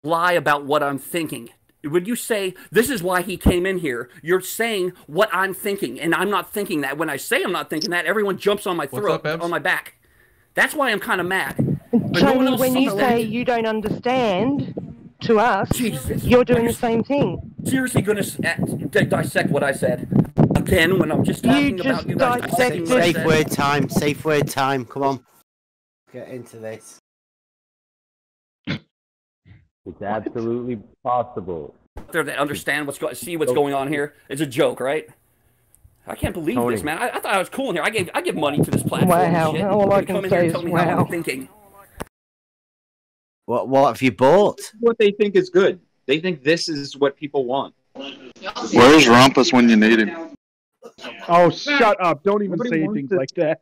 lie about what I'm thinking. When you say, this is why he came in here, you're saying what I'm thinking, and I'm not thinking that. When I say I'm not thinking that, everyone jumps on my throat, on my back. That's why I'm kind of mad. Tony, when you say you don't understand to us, you're doing the same thing. Seriously going to dissect what I said? Again, when I'm just talking about you guys dissecting what I said? Safe word time. Come on. Get into this. It's absolutely possible. There that understand what's going on here. It's a joke, right? I can't believe this, man. I thought I was cool in here. I give money to this platform. Wow. Shit. All I can say is wow. How I'm thinking. What have you bought? What they think is good. They think this is what people want. Where's Rumpus when you need him? Oh, shut up. Don't even say things like that.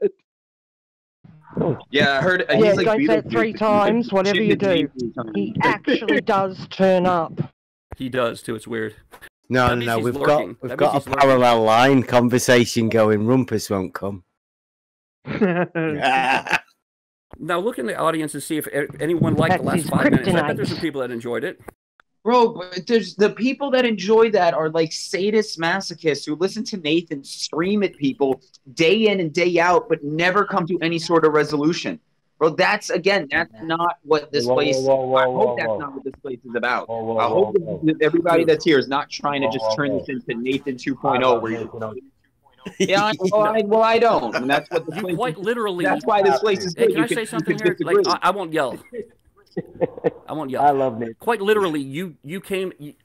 Yeah, I heard. Yeah, don't say it 3 times, whatever you do. He actually does turn up. He does, too. It's weird. No. We've got a parallel line conversation going. Rumpus won't come. Now look in the audience and see if anyone liked the last 5 minutes. I bet there's some people that enjoyed it. Bro, but there's the people that enjoy that are like sadist masochists who listen to Nathan scream at people day in and day out, but never come to any sort of resolution. Bro, that's not what this place. I hope that's not what this place is about. I hope that everybody that's here is not trying to just turn this into Nathan 2.0, where you're. Yeah, I don't. And that's what the place quite literally. That's why this place is good. Hey, can I say something here? Like, I won't yell. I won't yell. I love Nathan. Quite literally,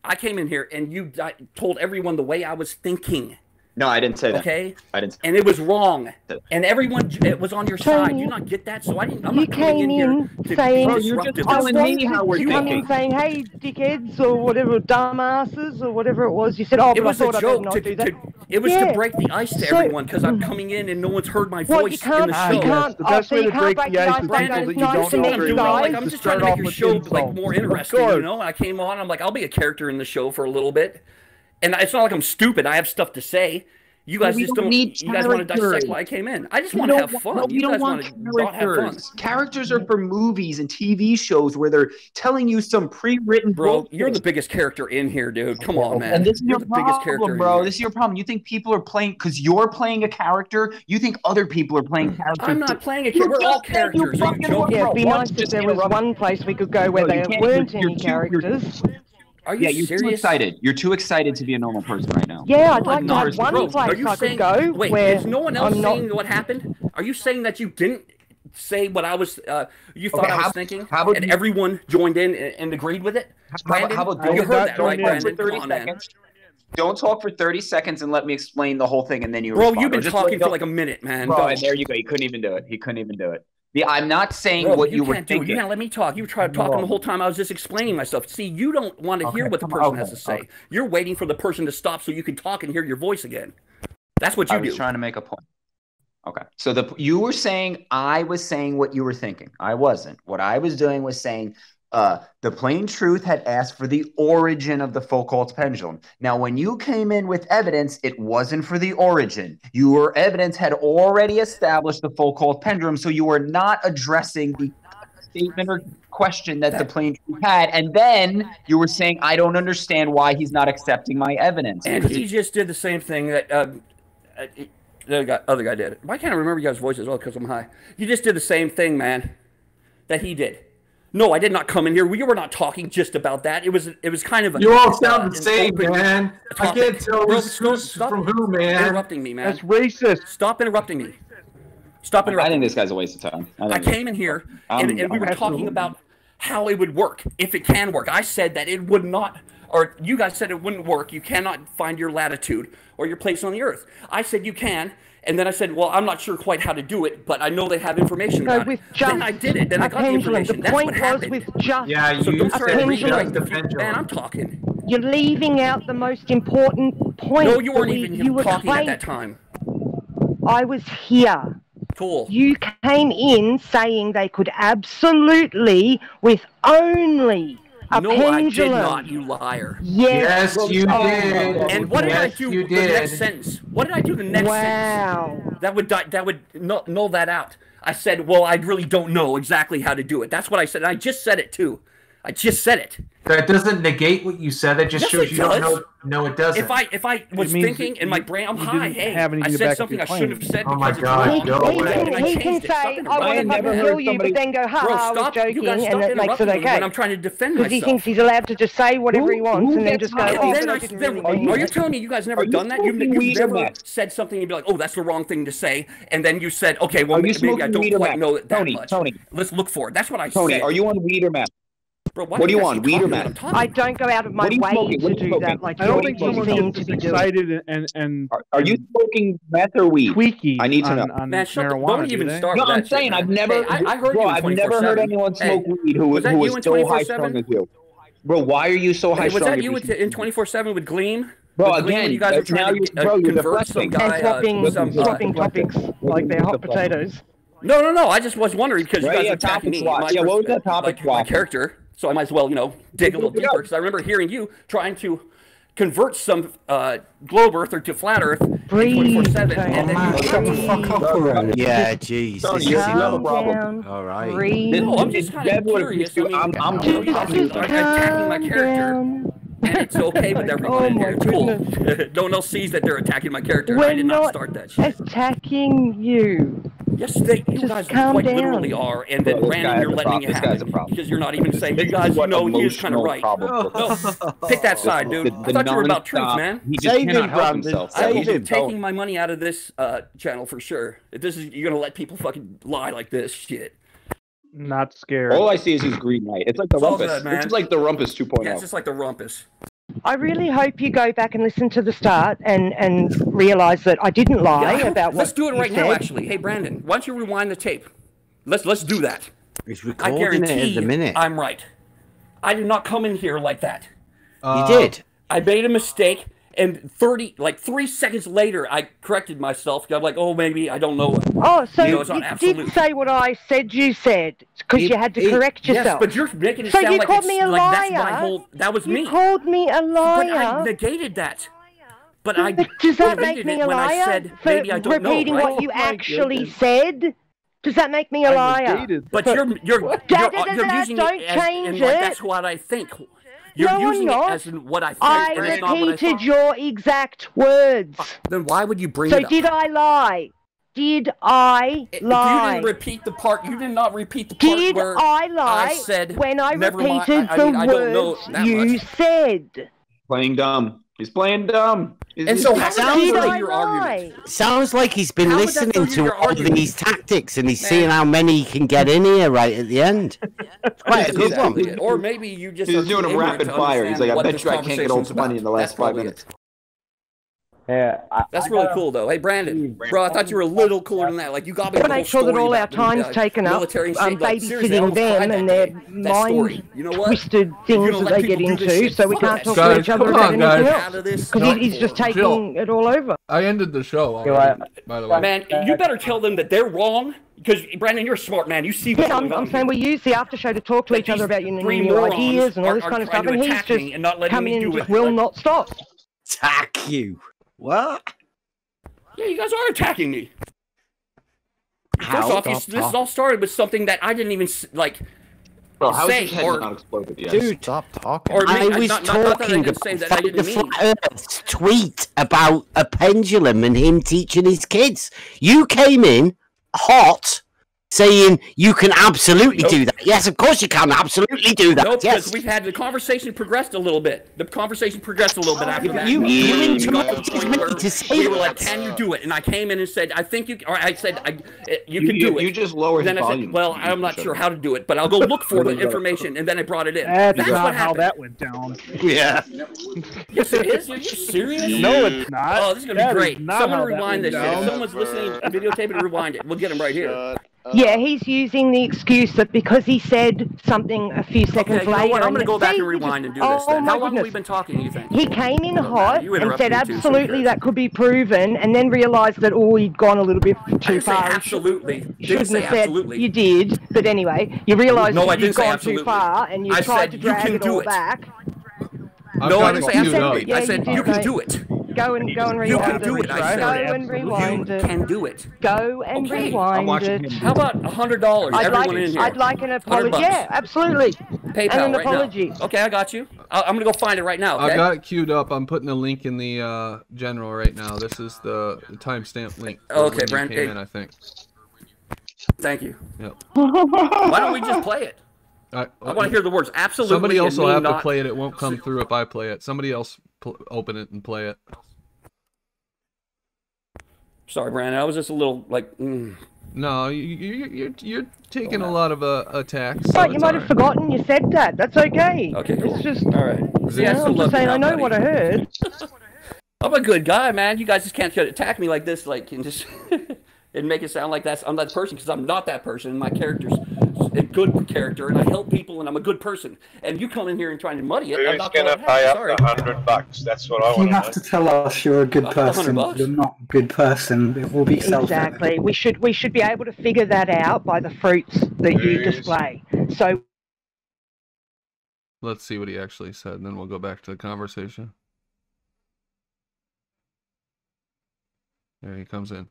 I came in here and I told everyone the way I was thinking. No, I didn't say that. Okay, I didn't. And it was wrong. And everyone, it was on your side. You not get that? So I'm not coming in here to saying, be disruptive. You're just telling me how we're thinking. You come in saying, "Hey, dickheads," or whatever, dumbasses, or whatever it was. You said, "Oh, but I thought I better not do that." It was to break the ice to everyone because I'm coming in and no one's heard my voice in the show. You can't, the best way to break the ice is people that you don't know very well. I'm just trying to make your show like more interesting, you know? I came on, I'm like, I'll be a character in the show for a little bit. And it's not like I'm stupid. I have stuff to say. You guys just don't. You guys want to dissect why I came in. I just want to have fun. You guys want to not have fun. Characters are for movies and TV shows where they're telling you some pre-written. Bro, you're the biggest character in here, dude. Come on, man. And this is you're your problem, bro. This is your problem. You think people are playing because you're playing a character. You think other people are playing characters. I'm not playing a character. We're all characters. Are you joking? Yeah, it'd be nice if there was one place we could go where there weren't any characters. Are you you're serious? Too excited. You're too excited to be a normal person right now. Yeah, I'd like to have one place I could go. Wait, is no one else saying what happened? Are you saying that you didn't say what I was? You thought I was thinking, and everyone joined in and agreed with it? Brandon, you heard that, right, Brandon? Come on, man. Don't talk for 30 seconds and let me explain the whole thing, and then you. Bro, you've been talking for like a minute, man. Bro, and there you go. He couldn't even do it. He couldn't even do it. I'm not saying what you were thinking. You can't let me talk. You tried talking the whole time. I was just explaining myself. See, you don't want to hear what the person has to say. You're waiting for the person to stop so you can talk and hear your voice again. That's what you do. I was trying to make a point. Okay. So you were saying I was saying what you were thinking. I wasn't. What I was doing was saying the plain truth had asked for the origin of the Foucault's pendulum. Now, when you came in with evidence, it wasn't for the origin. Your evidence had already established the Foucault's pendulum, so you were not addressing the statement or question that the plain truth had. And then you were saying, I don't understand why he's not accepting my evidence. And he just did the same thing that the other guy did. Why can't I remember you guys' voices? Oh, because I'm high. You just did the same thing, man, that he did. No, I did not come in here. We were not talking just about that. It was kind of. You all sound the same, man. I can't tell who's from who, man. Interrupting me, man. That's racist. Stop interrupting me. Stop interrupting. I think this guy's a waste of time. I came in here and we were talking about how it would work, if it can work. I said that it would not, or you guys said it wouldn't work. You cannot find your latitude or your place on the earth. I said you can. And then I said, well, I'm not sure quite how to do it, but I know they have information about it. Then I did it. Then I got the information. That's what happened. Yeah, so don't try to rewrite the pendulum. Man, I'm talking. You're leaving out the most important point. No, you weren't even talking at that time. I was here. Cool. You came in saying they could absolutely, with only a pendulum. I did not, you liar. Yes, you did. And what did I do the next sentence? What did I do the next sentence? That would null that out. I said, well, I really don't know exactly how to do it. That's what I said. And I just said it, too. I just said it. That doesn't negate what you said. That just Yes, shows it you don't does. know. No, it doesn't. If I was thinking in my brain, I'm high. Hey, I said something I shouldn't have said. Oh my because God, it's wrong. go away. He can say, I want to fucking kill you, but then go, ha, Bro, I was stop. You guys joking, stop and it makes it interrupting me okay. when I'm trying to defend Because myself. he thinks he's allowed to just say whatever he wants and then just go, oh, then but I I, didn't then, really mean are it. you telling me you guys never done that? You've never said something and be like, oh, that's the wrong thing to say, and then you said, okay, well, maybe I don't quite know it that much. Tony, let's look for it. That's what I said. Tony, are you on weed or meth? Bro, what do you want, weed or meth? I don't go out of my way to do that. Like, I don't think you someone seem gets to be excited and are you smoking meth or weed? Tweaky. I need to know. On Man, marijuana, don't even start. No, with I'm that saying shit, I've man. never. Hey, I heard bro, you. I've never heard anyone smoke weed who was so high strung as you. Bro, why are you so high strung? Was that you in 24/7 with Gleam? Bro, with again, Gleam, you guys are trying to convert some guy. Swapping topics like they're hot potatoes. No. I just was wondering because you Right, guys yeah, are attacking me. topic swap. Yeah, what was that topic my swap? character. So I might as well, dig a little deeper because I remember hearing you trying to convert some globe earther to flat earth 24/7, and then Shut the fuck up already. Yeah, jeez. Tony, you have a problem. All right. No, I'm just kind of curious. I mean, I'm attacking my character, and it's okay with everyone in here. It's cool. No one else sees that they're attacking my character. I did not start that shit. Attacking you. Yes, you guys quite literally are, and then Brandon, you're letting it happen because you're not even saying, you guys, he is kind of right. No, pick that side, dude. I thought you were about truth, man. He just cannot help himself. I'm taking my money out of this channel for sure. You're gonna let people fucking lie like this shit. Not scared. All I see is his green light. It's like the rumpus. Good, it's like the rumpus 2.0. Yeah, it's just like the rumpus. I really hope you go back and listen to the start and realize that I didn't lie about what Let's do it right you now, said. actually. Hey, Brandon, why don't you rewind the tape? Let's do that. He's I recording guarantee it in a minute. I'm right. I did not come in here like that. You did. I made a mistake, and 3 seconds later, I corrected myself. I'm like, oh, maybe I don't know. Oh, so you did say what I said you said because you had to correct yourself. Yes, but you're making it so sound you like called me a liar. That's my whole. That was me. You called me a liar. But I negated that. But does that make me a when liar I said, for maybe I don't repeating know, right? what you actually said? Does that make me a liar? But you're using don't it as change like, it. that's what I think. You're No, using I'm it not. as in what I think. I and it's not what I repeated thought. your exact words. Then why would you bring So it up? did I lie? Did I lie? You didn't repeat the part. You did not repeat the part Did where I lie I said, when I never repeated mind. I mean, I the don't know words that you much. said? Playing dumb. He's playing dumb. And so how sounds did like your argument? Sounds like he's been How would that listening throw to your all argument? these tactics and he's seeing how many he can get in here right at the end. It's quite a good one. Or maybe you just He's are doing too a ignorant rapid to fire. He's like, understand I what bet this you I can't get all conversation's 20 in the last 5 minutes. Yeah, That's really cool, though. Hey, Brandon, bro, I thought you were a little cooler than that. Like, you got me. To make sure that all our time's taken up, babysitting them and their mind-twisted things that they get into, so we can't talk to each other about anything else. Because he's just taking it all over. I ended the show already, by the way. Man, you better tell them that they're wrong. Because, Brandon, you're a smart man. You see what's going on. I'm saying we use the after show to talk to each other about your new ideas and all this kind of stuff, and he's just coming in and just will not stop. Attack you. What? Yeah, you guys are attacking me. First off, this all started with something that I didn't even, like, Bro, how say. is his head not exploded yet? Dude, stop talking. Or I was talking about the Flat Earth's tweet about a pendulum and him teaching his kids. You came in hot, saying you can absolutely do that. Yes, of course you can absolutely do that. Nope, yes. because we've had the conversation progressed a little bit. The conversation progressed a little bit after that. You got to the point where we were like, "Can you do it?" And I came in and said, "I think you." Or I said, "You can do it." You just lowered then his I volume. said, "Well, I'm not sure how to do it, but I'll go look for the information." And then I brought it in. That's what not how happened. that went down. Yeah. Yes, it is. Are you serious? No, it's not. Oh, this is gonna That be is great. not Someone how that rewind this went shit. down. If someone's listening, videotape it and rewind it. We'll get him right here. Yeah, he's using the excuse that because he said something a few seconds Okay, you know later. what? I'm going to go back See, and rewind and do oh this then. my How long have goodness. we been talking, you think? He came in hot you and interrupted said me too, so absolutely that could be proven, and then realised that he'd gone a little bit too far. Absolutely. Shouldn't have said you did, but anyway, you realised No, I that you've didn't say gone absolutely. too far, and you I tried said to you drag can it do all it. back. No, I didn't say absolutely. Yeah, I said you can do it. Go and rewind You can do it. I said Go and rewind it. You can do it. Go and rewind it. How about $100? Everyone in here. I'd like an apology. $100. Yeah, absolutely. PayPal and an right apology. now. Okay, I got you. I'm gonna go find it right now. Okay? I got it queued up. I'm putting a link in the general right now. This is the timestamp link. Okay, Brandon. Came in, I think. Thank you. Yep. Why don't we just play it? I want to hear the words. Absolutely. Somebody else will have to play it. It won't come through if I play it. Somebody else open it and play it. Sorry, Brandon. I was just a little like. No, you're taking a lot of attacks. But you might have forgotten you said that. That's okay. Okay, cool. It's just. All right. See, I'm just saying. I know what I heard. I'm a good guy, man. You guys just can't attack me like this, like, and just and make it sound like I'm that person, because I'm not that person. My character's a good character, and I help people, and I'm a good person. And you come in here and trying to muddy it. Who's going to pay up the $100? That's what I want to know. You have to tell us you're a good person. You're not a good person. It will be self-evident. Exactly. We should be able to figure that out by the fruits that you display. So. Let's see what he actually said, and then we'll go back to the conversation. There he comes in.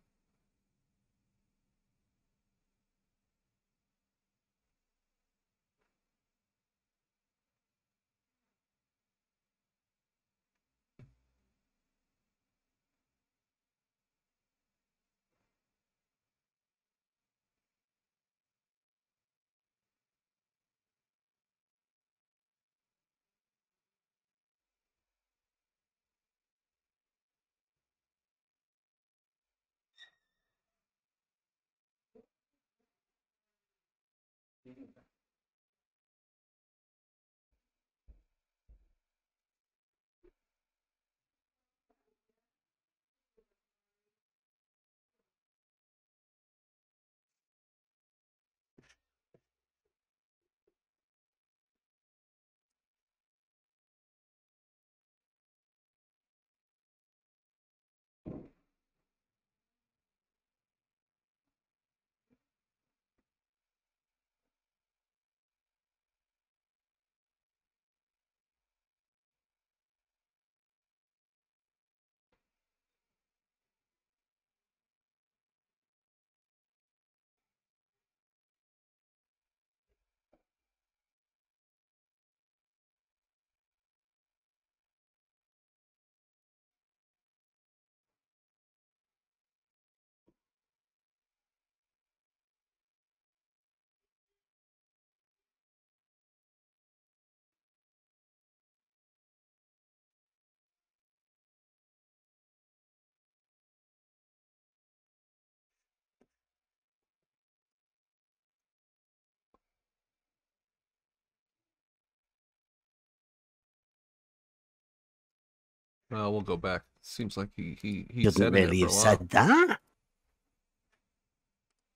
Well, we'll go back. Seems like he doesn't really have said that.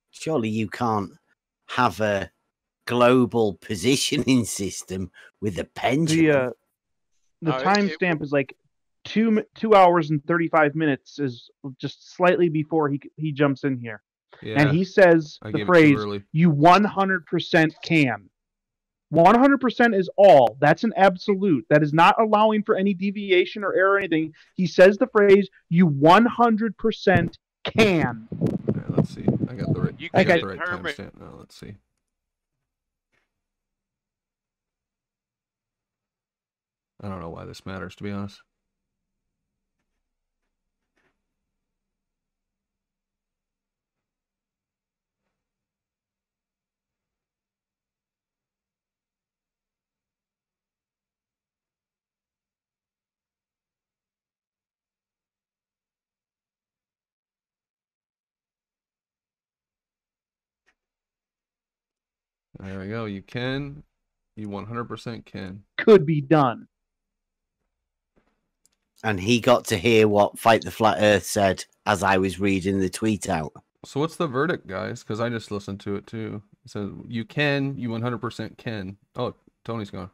Surely you can't have a global positioning system with a pendulum. The timestamp is like 2 hours and 35 minutes, is just slightly before he jumps in here. Yeah, and he says the phrase, "You 100% can." 100% is all. That's an absolute. That is not allowing for any deviation or error or anything. He says the phrase, "You 100% can." Okay, let's see. I got the right timestamp now. Let's see. I don't know why this matters, to be honest. There we go. You can. You 100% can. Could be done. And he got to hear what Fight the Flat Earth said as I was reading the tweet out. So what's the verdict, guys? Because I just listened to it too. It says you can. You 100% can. Oh, Tony's gone.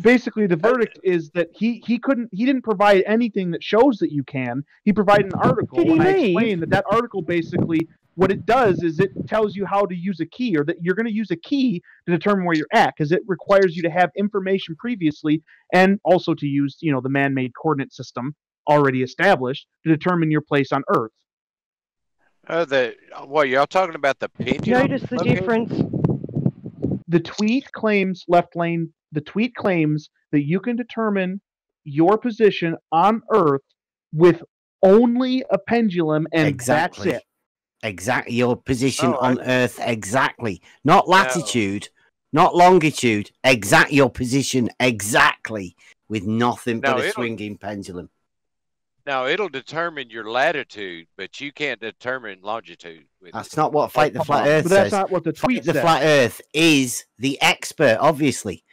Basically, the verdict is that he didn't provide anything that shows that you can. He provided an article, and I explained that article basically what it does is it tells you how to use a key, or that you're going to use a key to determine where you're at, because it requires you to have information previously, and also to use the man-made coordinate system already established to determine your place on Earth. What y'all talking about? The pendulum? Notice the difference. The tweet claims, Left Lane, the tweet claims that you can determine your position on Earth with only a pendulum, and that's it. Exactly. Your position on Earth, exactly. Not latitude, not longitude, your position exactly, with nothing but a swinging pendulum. Now, it'll determine your latitude, but you can't determine longitude. That's not what Fight the Flat Earth says. That's not what the tweet says. The Flat Earth is the expert, obviously,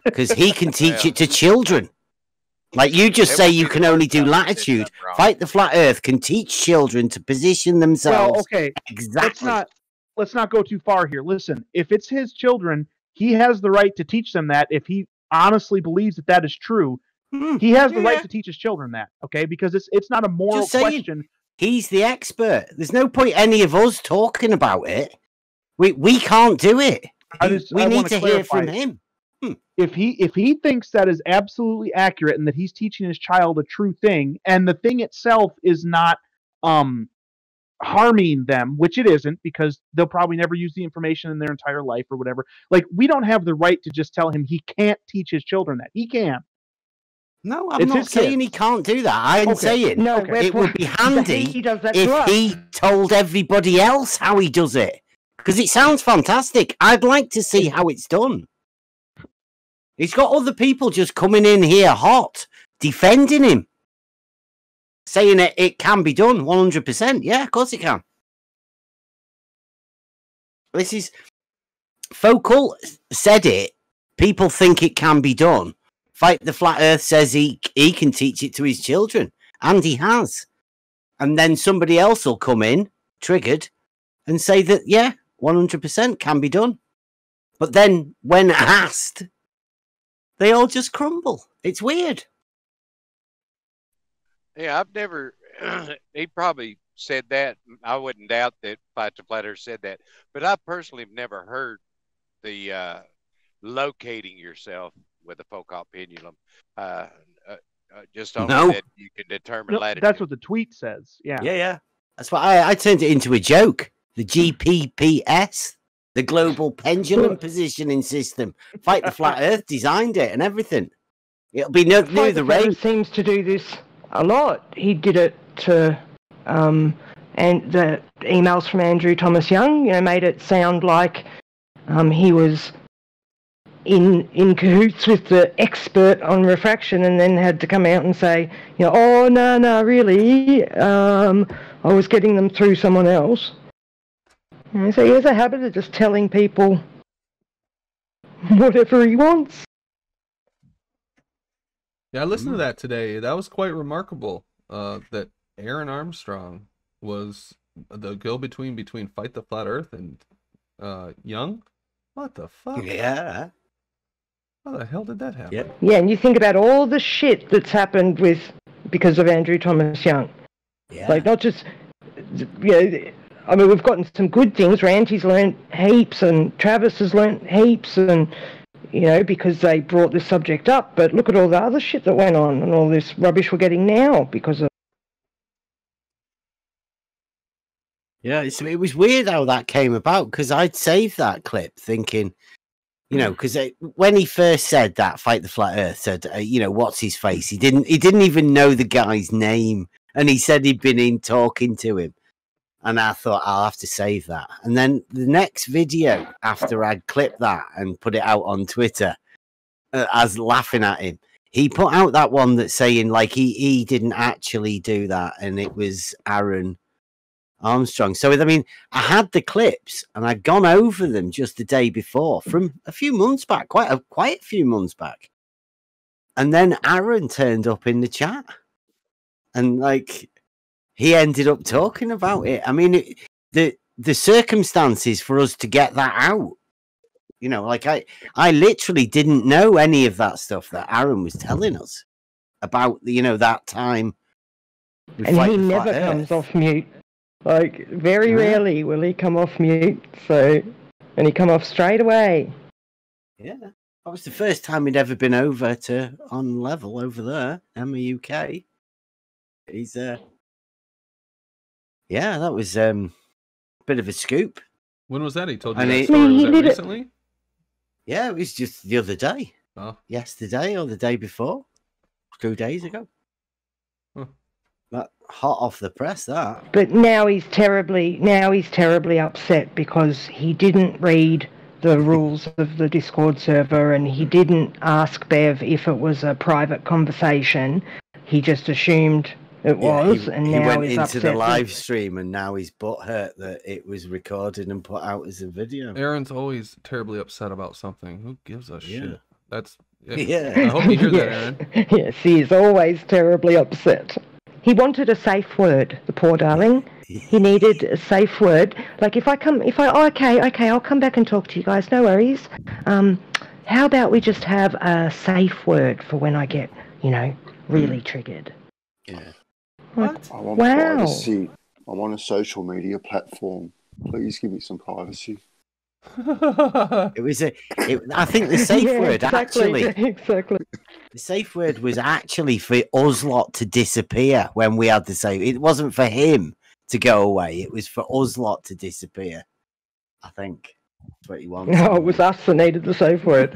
because he can teach it to children. Like you just say you can only do latitude. Fight the Flat Earth can teach children to position themselves. Well, okay. Exactly. Let's not go too far here. Listen, if it's his children, he has the right to teach them that. If he honestly believes that that is true, he has the right to teach his children that. Okay, because it's not a moral question. He's the expert. There's no point any of us talking about it. We can't do it. We need to hear from him. If he thinks that is absolutely accurate and that he's teaching his child a true thing, and the thing itself is not harming them, which it isn't, because they'll probably never use the information in their entire life or whatever. Like, we don't have the right to just tell him he can't teach his children that. He can. No, I'm not saying he can't do that. I'm saying it would be handy if he told everybody else how he does it, because it sounds fantastic. I'd like to see how it's done. He's got other people just coming in here hot, defending him, saying it can be done 100%. Yeah, of course it can. This is... Focal said it. People think it can be done. Fight the Flat Earth says he can teach it to his children, and he has. And then somebody else will come in, triggered, and say that, yeah, 100% can be done. But then, when asked... they all just crumble. It's weird. Yeah, I've never... he probably said that. I wouldn't doubt that Fight the Flat Earth said that. But I personally have never heard the locating yourself with a Foucault pendulum. Just only that you can determine latitude. That's what the tweet says. Yeah. Yeah. That's why I turned it into a joke. The GPPS. The Global Pendulum Positioning System. Fight the Flat Earth designed it and everything. It'll be near the rain. Seems to do this a lot. He did it to, and the emails from Andrew Thomas Young, made it sound like he was in cahoots with the expert on refraction, and then had to come out and say, oh no, really, I was getting them through someone else. So he has a habit of just telling people whatever he wants. Yeah, I listened to that today. That was quite remarkable. That Aaron Armstrong was the go-between between Fight the Flat Earth and Young. What the fuck? Yeah. How the hell did that happen? Yep. Yeah, and you think about all the shit that's happened because of Andrew Thomas Young. Yeah. Like, not just... I mean, we've gotten some good things. Ranty's learned heaps, and Travis has learned heaps, and, because they brought this subject up. But look at all the other shit that went on, and all this rubbish we're getting now because of... Yeah, it was weird how that came about, because I'd saved that clip thinking, because when he first said that, Fight the Flat Earth said, what's his face? He didn't even know the guy's name, and he said he'd been in talking to him. And I thought, I'll have to save that. And then the next video, after I'd clipped that and put it out on Twitter, I was laughing at him. He put out that one that's saying, like, he didn't actually do that, and it was Aaron Armstrong. So, I mean, I had the clips, and I'd gone over them just the day before, from a few months back, quite a few months back. And then Aaron turned up in the chat. And, like... he ended up talking about it. I mean, the circumstances for us to get that out, like I literally didn't know any of that stuff that Aaron was telling us about, that time. And he never comes off mute. Like, very rarely will he come off mute. And he come off straight away. Yeah. That was the first time he'd ever been over to On Level over there, Emma UK. He's yeah, that was a bit of a scoop. When was that? He told you that story? Was that recently? Yeah, it was just the other day. Oh. Yesterday or the day before. 2 days ago. Huh. That hot off the press, that. But now he's terribly upset because he didn't read the rules of the Discord server and he didn't ask Bev if it was a private conversation. He just assumed it was, and now he went he's into upset the live stream and now he's butthurt that it was recorded and put out as a video. Aaron's always terribly upset about something. Who gives a shit? That's yeah. I hope you hear that, Aaron. Yes, he is always terribly upset. He wanted a safe word, the poor darling. He needed a safe word. Like okay, I'll come back and talk to you guys. No worries. How about we just have a safe word for when I get, really triggered? Yeah. What? I want privacy. I'm on a social media platform. Please give me some privacy. I think the safe word exactly. The safe word was actually for us lot to disappear when we had the safe. It wasn't for him to go away. It was for us lot to disappear. I think that's what he wanted. No, it was us that needed the safe word.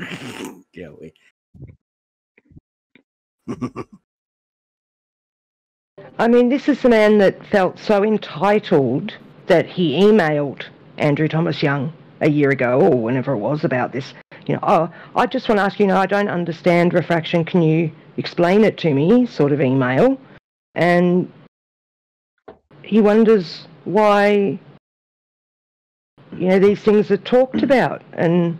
Yeah, I mean, this is the man that felt so entitled that he emailed Andrew Thomas Young a year ago or whenever it was about this. I just want to ask you, I don't understand refraction. Can you explain it to me? Sort of email. And he wonders why, these things are talked about. And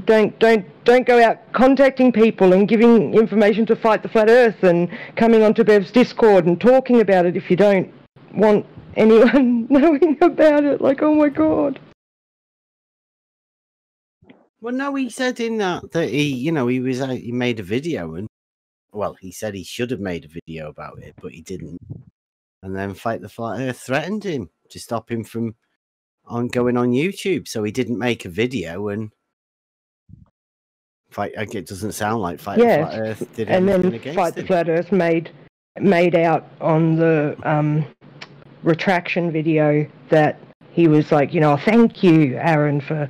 don't go out contacting people and giving information to Fight the Flat Earth and coming onto Bev's Discord and talking about it if you don't want anyone knowing about it. Like, oh my God. Well, no, he said in that he made a video and, he said he should have made a video about it, but he didn't. And then Fight the Flat Earth threatened him to stop him from going on YouTube, so he didn't make a video and. It doesn't sound like Fight the Flat Earth did anything against him. And then Fight the Flat Earth made out on the retraction video that he was like, thank you, Aaron, for,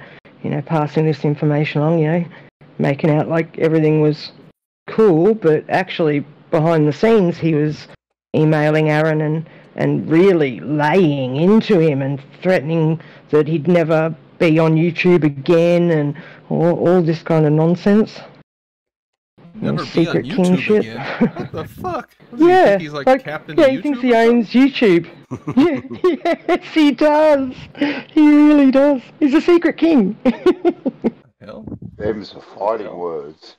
passing this information on, making out like everything was cool, but actually behind the scenes he was emailing Aaron and really laying into him and threatening that he'd never be on YouTube again and all this kind of nonsense. Never be secret on YouTube king shit. Again. What the fuck? Yeah, he's like captain of he YouTube thinks he owns YouTube. Yes, he does. He really does. He's a secret king. Hell, them's the fighting words.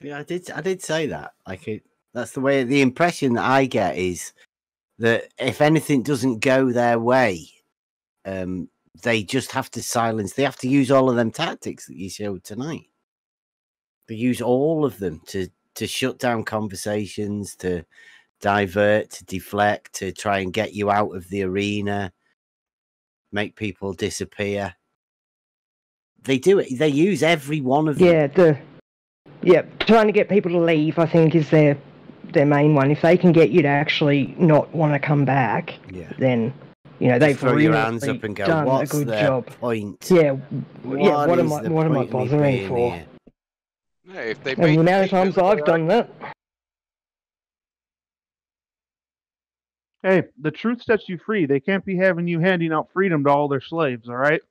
Yeah, I did say that. That's the way. The impression that I get is that if anything doesn't go their way, they just have to silence. They have to use all of them tactics that you showed tonight. They use all of them to shut down conversations, to divert, to deflect, to try and get you out of the arena, make people disappear. They do it. They use every one of them. Trying to get people to leave, I think, is their main one. If they can get you to actually not want to come back, then they've throw really your hands up and go, done what's a good their job. Point? What am I bothering for? Here? Hey, if they and the amount of times I've done that. Hey, the truth sets you free. They can't be having you handing out freedom to all their slaves, all right?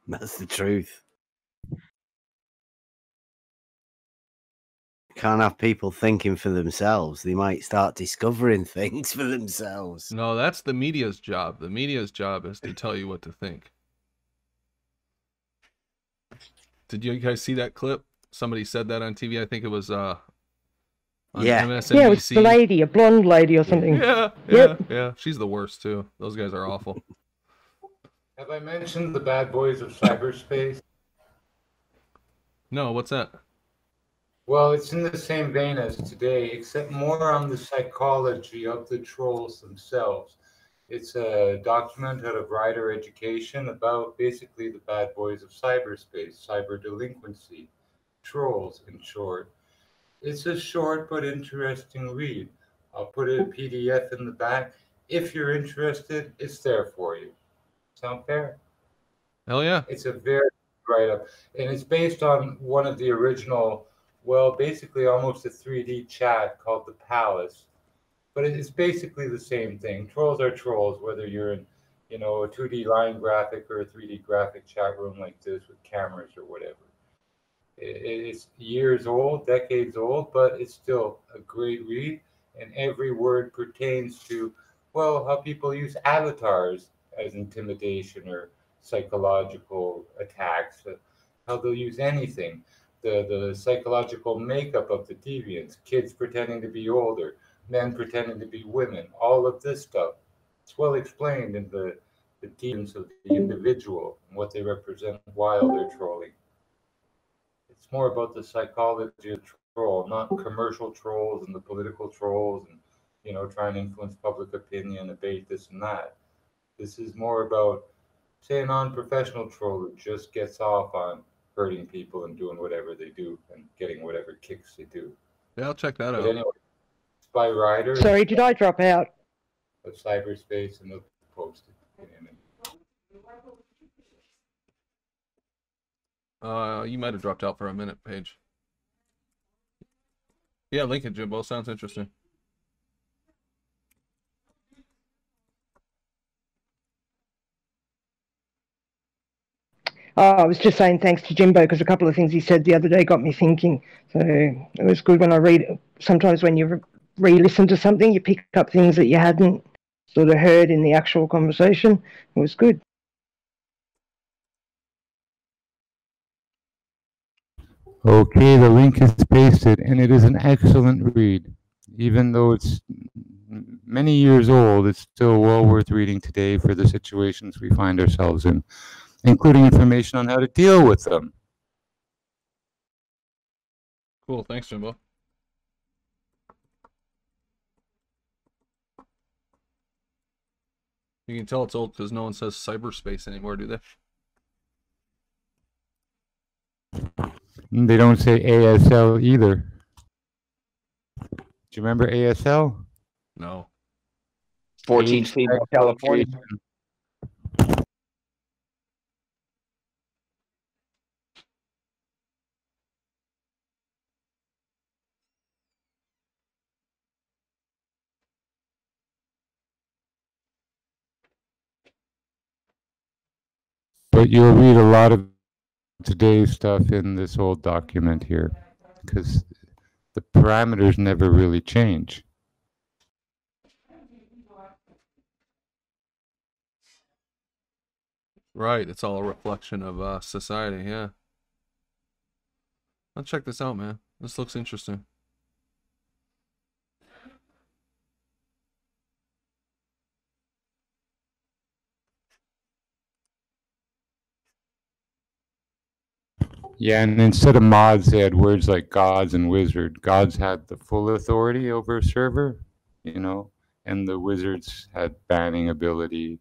That's the truth. Can't have people thinking for themselves. They might start discovering things for themselves. No, that's the media's job. The media's job is to tell you what to think. Did you guys see that clip? Somebody said that on TV. I think it was on MSNBC. Yeah, it was the lady, a blonde lady or something. Yeah. She's the worst too. Those guys are awful. Have I mentioned the bad boys of cyberspace? No, what's that? Well, it's in the same vein as today, except more on the psychology of the trolls themselves. It's a document out of Rider Education about basically the bad boys of cyberspace, cyber delinquency, trolls in short. It's a short but interesting read. I'll put a PDF in the back. If you're interested, it's there for you. Sound fair? Hell yeah. It's a very write-up. And it's based on one of the original, well, basically almost a 3D chat called The Palace. But it's basically the same thing. Trolls are trolls, whether you're in, a 2D line graphic or a 3D graphic chat room like this with cameras or whatever. It's years old, decades old, but it's still a great read. And every word pertains to, well, how people use avatars as intimidation or psychological attacks, how they'll use anything. The psychological makeup of the deviants, kids pretending to be older, men pretending to be women, all of this stuff. It's well explained in the deviance of the individual and what they represent while they're trolling. It's more about the psychology of troll, not commercial trolls and the political trolls and, trying to influence public opinion, debate this and that. This is more about, say, a non-professional troll who just gets off on hurting people and doing whatever they do and getting whatever kicks they do. Yeah, I'll check that out. Anyway, Spy Rider. Sorry, did I drop out? Of cyberspace, and they'll post it in a minute. You might have dropped out for a minute, Paige. Yeah, link it, Jimbo. Sounds interesting. Oh, I was just saying thanks to Jimbo because a couple of things he said the other day got me thinking. So it was good when I read. Sometimes when you re-listen to something, you pick up things that you hadn't sort of heard in the actual conversation. It was good. Okay, the link is pasted, and it is an excellent read. Even though it's many years old, it's still well worth reading today for the situations we find ourselves in, including information on how to deal with them. Cool, thanks, Jimbo. You can tell it's old because no one says cyberspace anymore, do they? They don't say ASL either. Do you remember ASL? No. 14th Female California. But you'll read a lot of today's stuff in this old document here, because the parameters never really change. Right, it's all a reflection of society, yeah. I'll check this out, man. This looks interesting. Yeah, and instead of mods, they had words like gods and wizard. Gods had the full authority over a server, and the wizards had banning ability,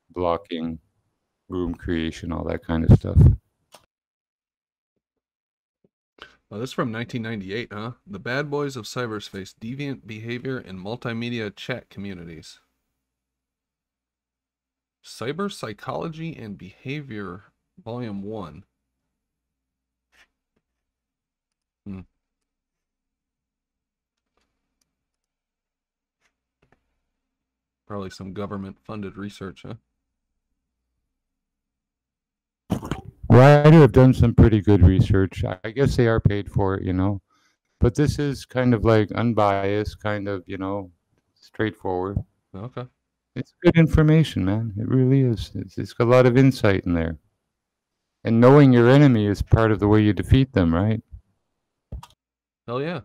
blocking, room creation, all that kind of stuff. Oh, this is from 1998, huh? The Bad Boys of Cyberspace, Deviant Behavior in Multimedia Chat Communities. Cyber Psychology and Behavior, Volume 1. Probably some government-funded research, huh? Ryder have done some pretty good research. I guess they are paid for it, But this is kind of like unbiased, kind of, straightforward. Okay. It's good information, man. It really is. It's got a lot of insight in there. And knowing your enemy is part of the way you defeat them, right? Hell yeah.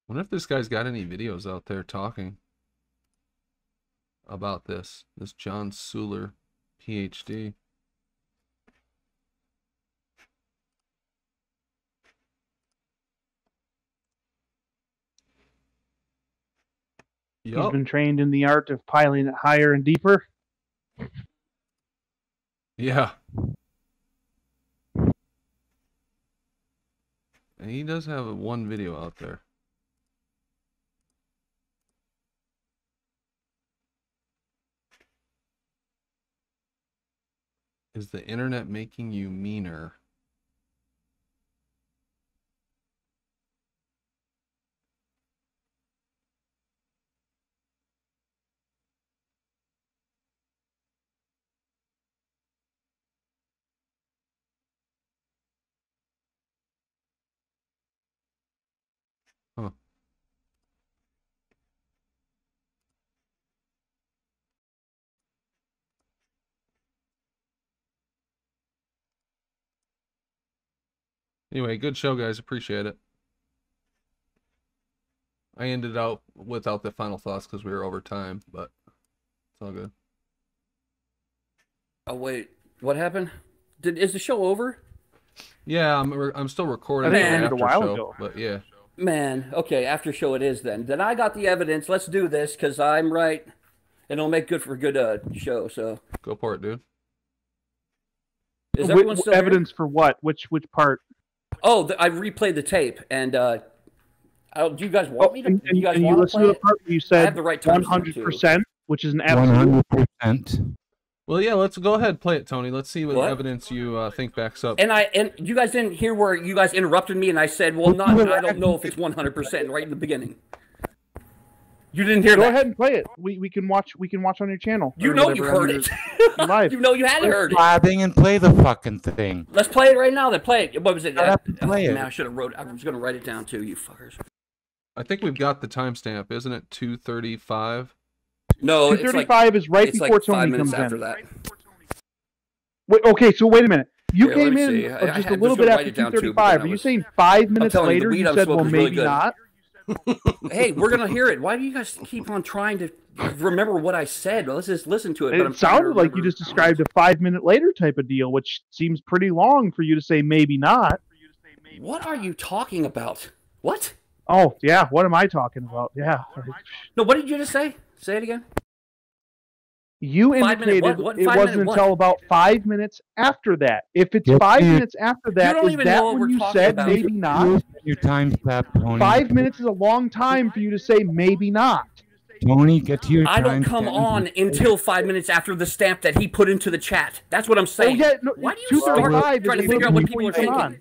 Wonder if this guy's got any videos out there talking about this. This John Suler, PhD. He's been trained in the art of piling it higher and deeper. Yeah. And he does have one video out there. Is the internet making you meaner? Huh. Anyway, good show, guys. Appreciate it. I ended out without the final thoughts because we were over time, but it's all good. Oh wait, what happened? Is the show over? Yeah, I'm still recording. I think it ended a while ago, but yeah. Man, okay, after show it is then. Then I got the evidence. Let's do this because I'm right, and it'll make good for a good show. So go for it, dude. Is everyone still evidence for what? Which part? Oh, I replayed the tape, and do you guys want me to? And you guys you want to listen play to the part where you said I have the right time 100%, which is an absolute 100%. Well, yeah, let's go ahead and play it, Tony. Let's see what evidence you think backs up. And you guys didn't hear where you guys interrupted me, and I said, well, I don't know if it's 100% right in the beginning. You didn't hear that. Go ahead and play it. We can watch on your channel. You know you heard it. Live. You know you had heard it. Blabbing and play the fucking thing. Let's play it right now. Then play it. What was it? I have to play it. Man, I should have wrote. I was going to write it down too. You fuckers. I think we've got the timestamp, isn't it? 2:35. No, 2:35 is right it's before like Tony 5 minutes comes after in. that. Wait, okay, so wait a minute. You Yeah, came let me in see. just I a little was gonna bit write after it down too, 2:35. but then Are I you was- saying 5 I'm minutes telling you, the later weed you I'm said, well, smoking is really maybe good. not? Hey, we're gonna hear it. Why do you guys keep on trying to remember what I said? Well, let's just listen to it. But I'm It trying to sounded like you remember. just described a 5 minute later type of deal, which seems pretty long for you to say maybe not. What are you talking about? What? Oh, yeah, what am I talking about? Yeah. No, what did you just say? Say it again. You 5 minute indicated what? it 5 wasn't minute what? until about 5 minutes after that. If it's Yep. 5 minutes after that, don't is even that know what when we're you talking said about. maybe not? Your time stamp, Tony. 5 minutes is a long time for you to say maybe not. Tony, get to your I don't time come stamp. on until 5 minutes after the stamp that he put into the chat. That's what I'm Oh, saying. yeah, no, Why do you start 2:35 trying to is figure out what people are before you come thinking? on.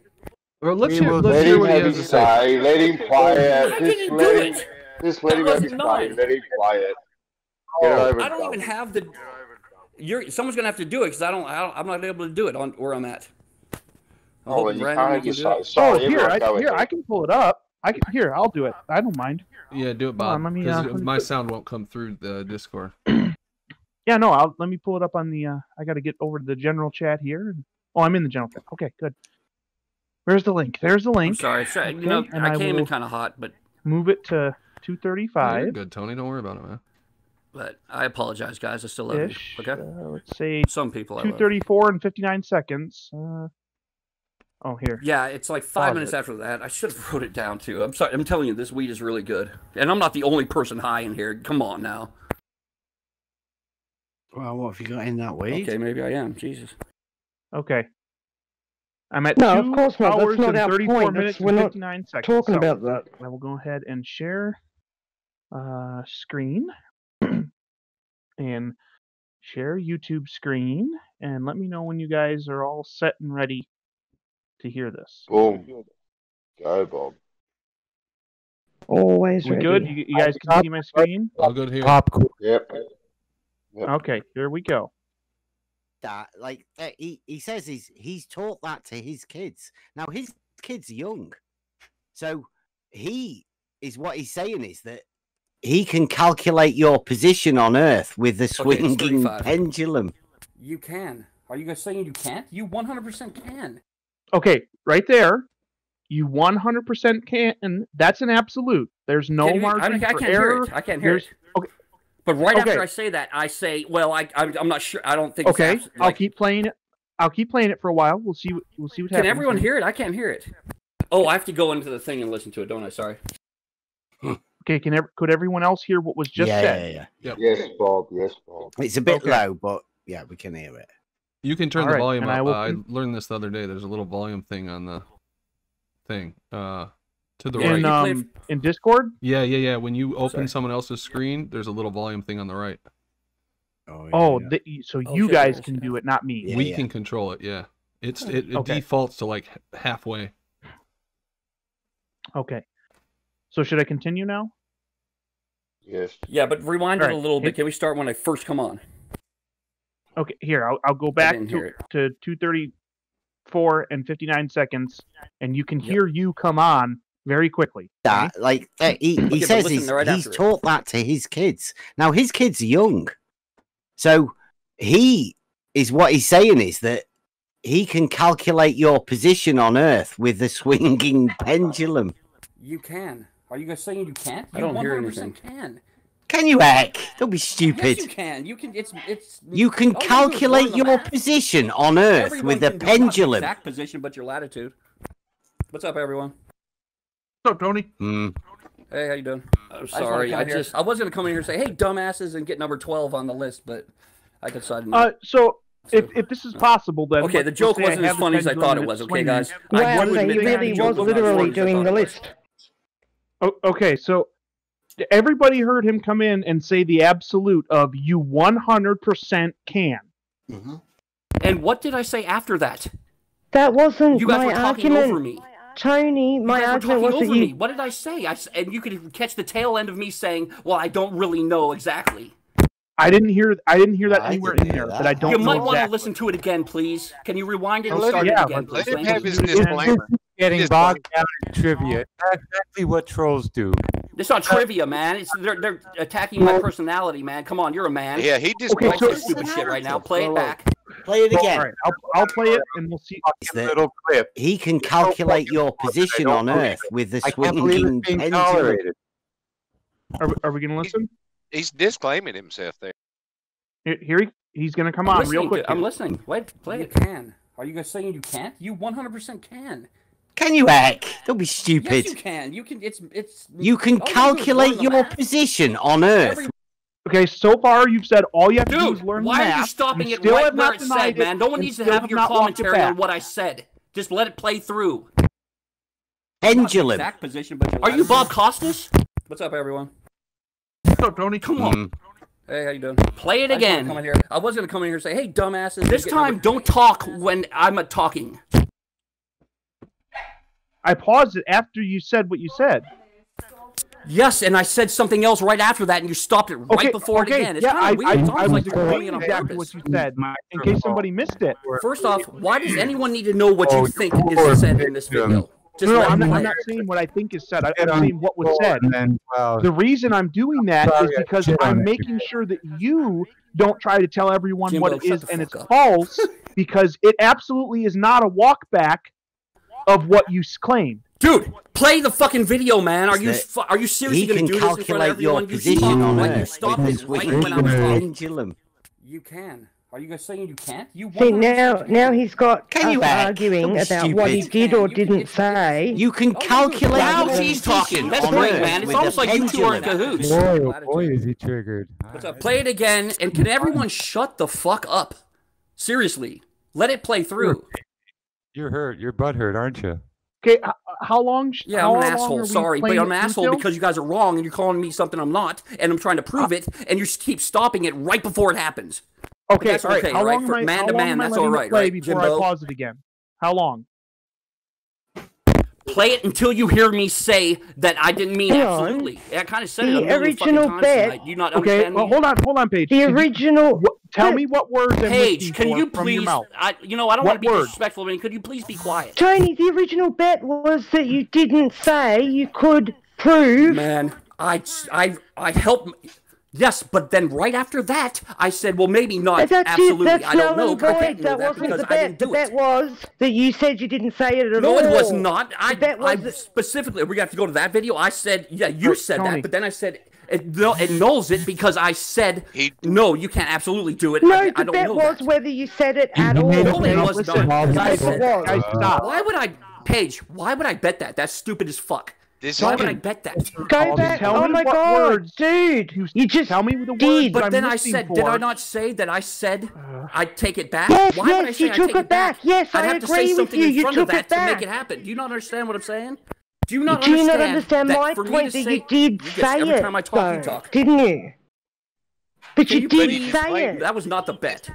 Or let's Let hear him what he have has to his say. say. Let him I quiet. didn't do it. Just let That him have his wasn't say. mine. Let him quiet. Get it over I don't and even done. have the. Someone's gonna have to do it because I'm not able to do it on where I'm at. I'm Oh, well, hoping you Brandon, can't you can just do it. sorry, Here, everyone go ahead. I can pull it up. I'll do it. I don't mind. Yeah, do it, Hold on, Bob. let me, Because let me my put- sound won't come through the Discord. Yeah, no, let me pull it up on the, I got to get over to the general chat here. Oh, I'm in the general chat. Okay, good. Where's the link? There's the link. I'm sorry. You know, and I came in will kind of hot, but move it to Yeah, 2:35. you're good, Tony. Don't worry about it, man. I apologize, guys. I still love Ish. you. Okay. Let's say Some people I love. 2:34 and 59 seconds. Oh, here. Yeah, it's like 5 Pause minutes it. after that. I should have wrote it down too. I'm sorry. I'm telling you, this weed is really good, and I'm not the only person high in here. Come on now. Well, what have you got in that weed? Okay, maybe I am. Jesus. Okay. I'm at No, 2 of course not. That's hours not and our 34 point. minutes We're and not 59 seconds. talking So, about that. I will go ahead and share screen and share YouTube screen, and let me know when you guys are all set and ready to hear this. Boom. Go, Bob. Always We ready. good? You guys can see my screen? All good here. Popcorn. Yep. Okay, here we go. That he says he's taught that to his kids. Now his kids are young, so what he's saying is that he can calculate your position on Earth with the Okay, it's swinging 35. pendulum. You can. Are you guys saying you can't? You 100% can. Okay, right there. You 100% can. That's an absolute. There's no margin I for can't error. hear it. I can't hear There's- it. Okay. But right Okay. after I say that, I say, well, I'm not sure. I don't think. Okay, It's I'll keep playing it. I'll keep playing it for a while. We'll see what Can happens. everyone hear it? I can't hear it. Oh, I have to go into the thing and listen to it, don't I? Sorry. Okay, could everyone else hear what was just said? Yeah. Yep. Yes, Bob. Yes, Bob. It's a bit low, but yeah, we can hear it. You can turn the volume up. I learned this the other day. There's a little volume thing on the thing. To the right. In Discord? Yeah. When you open someone else's screen, there's a little volume thing on the right. So you guys can do it, not me. We can control it, yeah. It defaults to like halfway. Okay. So should I continue now? Yes. Yeah, but rewind it a little bit. Can we start when I first come on? Okay, here, I'll go back to 2:34 and 59 seconds, and you can hear you come on very quickly. He says he's taught that to his kids. Now, his kids are young. So what he's saying is that he can calculate your position on Earth with the swinging pendulum. You can. Are you guys saying you can't? I don't hear anything. Can you, heck? Don't be stupid. Yes, you can. You can. You can calculate your position on Earth with a pendulum. Exact position, but your latitude. What's up, everyone? What's up, Tony? Hey, how you doing? I'm sorry. I was gonna come in here and say, "Hey, dumbasses," and get number 12 on the list, but I decided not. So if this is possible, then okay. The joke wasn't as funny as I thought it was. Okay, guys. Well, he really was literally doing the list. Okay, so everybody heard him come in and say the absolute of you 100% can. And what did I say after that? That wasn't you guys my were talking argument. over me. Tony, my argument was that you... What did I say? And you could catch the tail end of me saying, "Well, I don't really know exactly." I didn't hear that anywhere in there. That I don't. You know might exactly. want to listen to it again, please. Can you rewind it and start it again, please? Let him have his disclaimer. Getting bogged down in trivia. That's exactly what trolls do. It's not trivia, man. They're attacking my personality, man. Come on, you're a man. Yeah, he just likes this stupid shit right now. Play it back. Play it again. All right, I'll play it and we'll see. Little clip. He can calculate your position on Earth with the swinging pendulum. Are we going to listen? He's disclaiming himself there. Here he's going to come on real quick. I'm listening. Wait, play it. Can. Are you guys saying you can't? You 100% can. Can you, heck? Don't be stupid. Yes, you can. You can. You can calculate your position on Earth. Okay, so far you've said all you have to do is learn the math. Why are you stopping it right where it said, man? No one needs to have your commentary on what I said. Just let it play through. Pendulum. Exact position, but are you Bob Costas? What's up, everyone? What's up, Tony? Come on. Hey, how you doing? Play it again. I was going to come in here and say, "Hey, dumbasses." This time, don't talk when I'm talking. I paused it after you said what you said. Yes, and I said something else right after that, and you stopped it right before it again. It's kind of weird. It's almost like you're doing it on exactly purpose. what you said, in case somebody missed it. First off, why does anyone need to know what you think is said in this video? Just no, I'm not saying what I think is said. I'm saying what was said. The reason I'm doing that is because I'm making sure that you don't try to tell everyone what it is and it's false, because it absolutely is not a walk back of what you claim. Dude, play the fucking video, man. Are you seriously going to do this in front of everyone? You stop it right when I'm talking. You can. Are you guys saying you can't? You see, now he's got arguing about what he did or didn't say. You can calculate. Now he's talking. That's great, man. It's almost like you two are in cahoots. Boy, is he triggered. What's up? Play it again, and can everyone shut the fuck up? Seriously, let it play through. You're hurt. You're butthurt, aren't you? Okay, how long? Yeah, I'm an asshole. Sorry, but I'm an asshole because you guys are wrong and you're calling me something I'm not, and I'm trying to prove it, and you keep stopping it right before it happens. Okay, that's okay, how long right? Man to man, that's all right, right? Before I pause it again. How long? Play it until you hear me say that I didn't mean absolutely. I kind of said it a million fucking times tonight. You not understand me? Hold on, Paige. The original. Tell me what words. Paige, can you please? I don't want to be disrespectful, but could you please be quiet? Tony, the original bet was that you didn't say you could prove. Man, I helped. Yes, but then right after that, I said, well, maybe not absolutely. I don't know. That wasn't the bet. The bet was that you said you didn't say it at all. No, it was not. I specifically, we have to go to that video. I said, yeah, you said that, but then I said, it nulls it because I said, no, you can't absolutely do it. No, the bet was whether you said it at all. No, it was not. Guys, stop. Why would I, Paige, why would I bet that? That's stupid as fuck. Why would I bet that? Go back. Oh my God, dude! You just tell me the words. did. But then I said, did I not say that I said I'd take it back? Yes, Why would I yes, say you I'd took take it back. Yes, I'd I have to say agree with something you. in You front of took that it to make back. it happen. Do you not understand what I'm saying? Do you not Do you not understand understand my for me point to that say, you did say every it, time I talk, you though, talk. didn't you? But Can you did please say it. That was not the bet.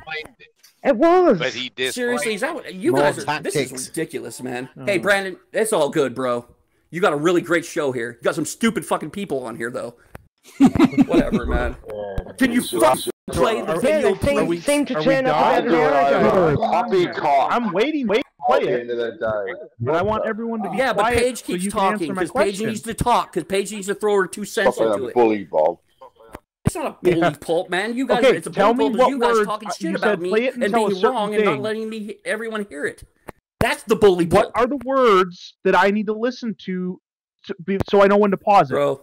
It was. But he did. Seriously, is that what you More guys are? tactics. This is ridiculous, man. Hey, Brandon, it's all good, bro. You got a really great show here. You got some stupid fucking people on here, though. Whatever, man. Can you fucking play the video, please? Seem to turn up about an hour ago. I'm waiting. Play it. But I want everyone to be quiet. But Paige keeps so talking because Paige needs to talk because Paige needs to throw her 2 cents into it. Bully Bob. It's not a bully pulp, man. You guys, it's a bully pulp because you guys talking shit about me and being wrong and not letting everyone hear it. That's the bully pulp. What are the words that I need to listen to so I know when to pause it? Bro,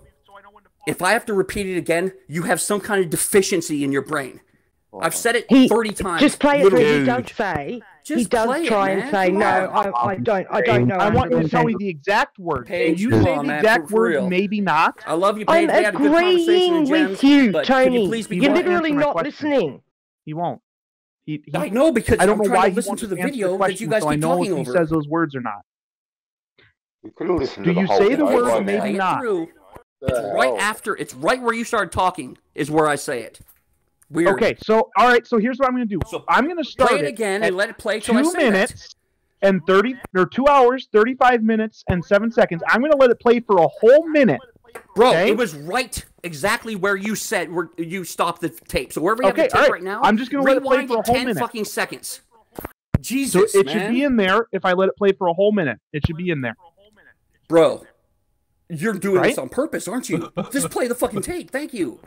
if I have to repeat it again, you have some kind of deficiency in your brain. I've said it 30 times. Just play it where he does say. He does try and say, no, I don't know. I want you to tell me the exact word. Paige, you say the exact word, maybe not. I love you, Paige. I'm agreeing with you, Tony. You're literally not listening. He won't. I know because I don't know why he listen to the video that you guys keep talking over. He says those words or not. Do you say the word or maybe not? It's right after. It's right where you started talking is where I say it. Weird. Okay, so all right, so here's what I'm going to do. So I'm going to start play it again and let it play till 2 minutes and 2 hours, 35 minutes and 7 seconds. I'm going to let it play for a whole minute. Bro, it was right exactly where you said where you stopped the tape. So wherever you have the tape right now, I'm just going to let it play for a whole 10 minute. Fucking seconds. Jesus, so it should be in there if I let it play for a whole minute. It should be in there. Bro, you're doing this on purpose, aren't you? Just play the fucking tape. Thank you.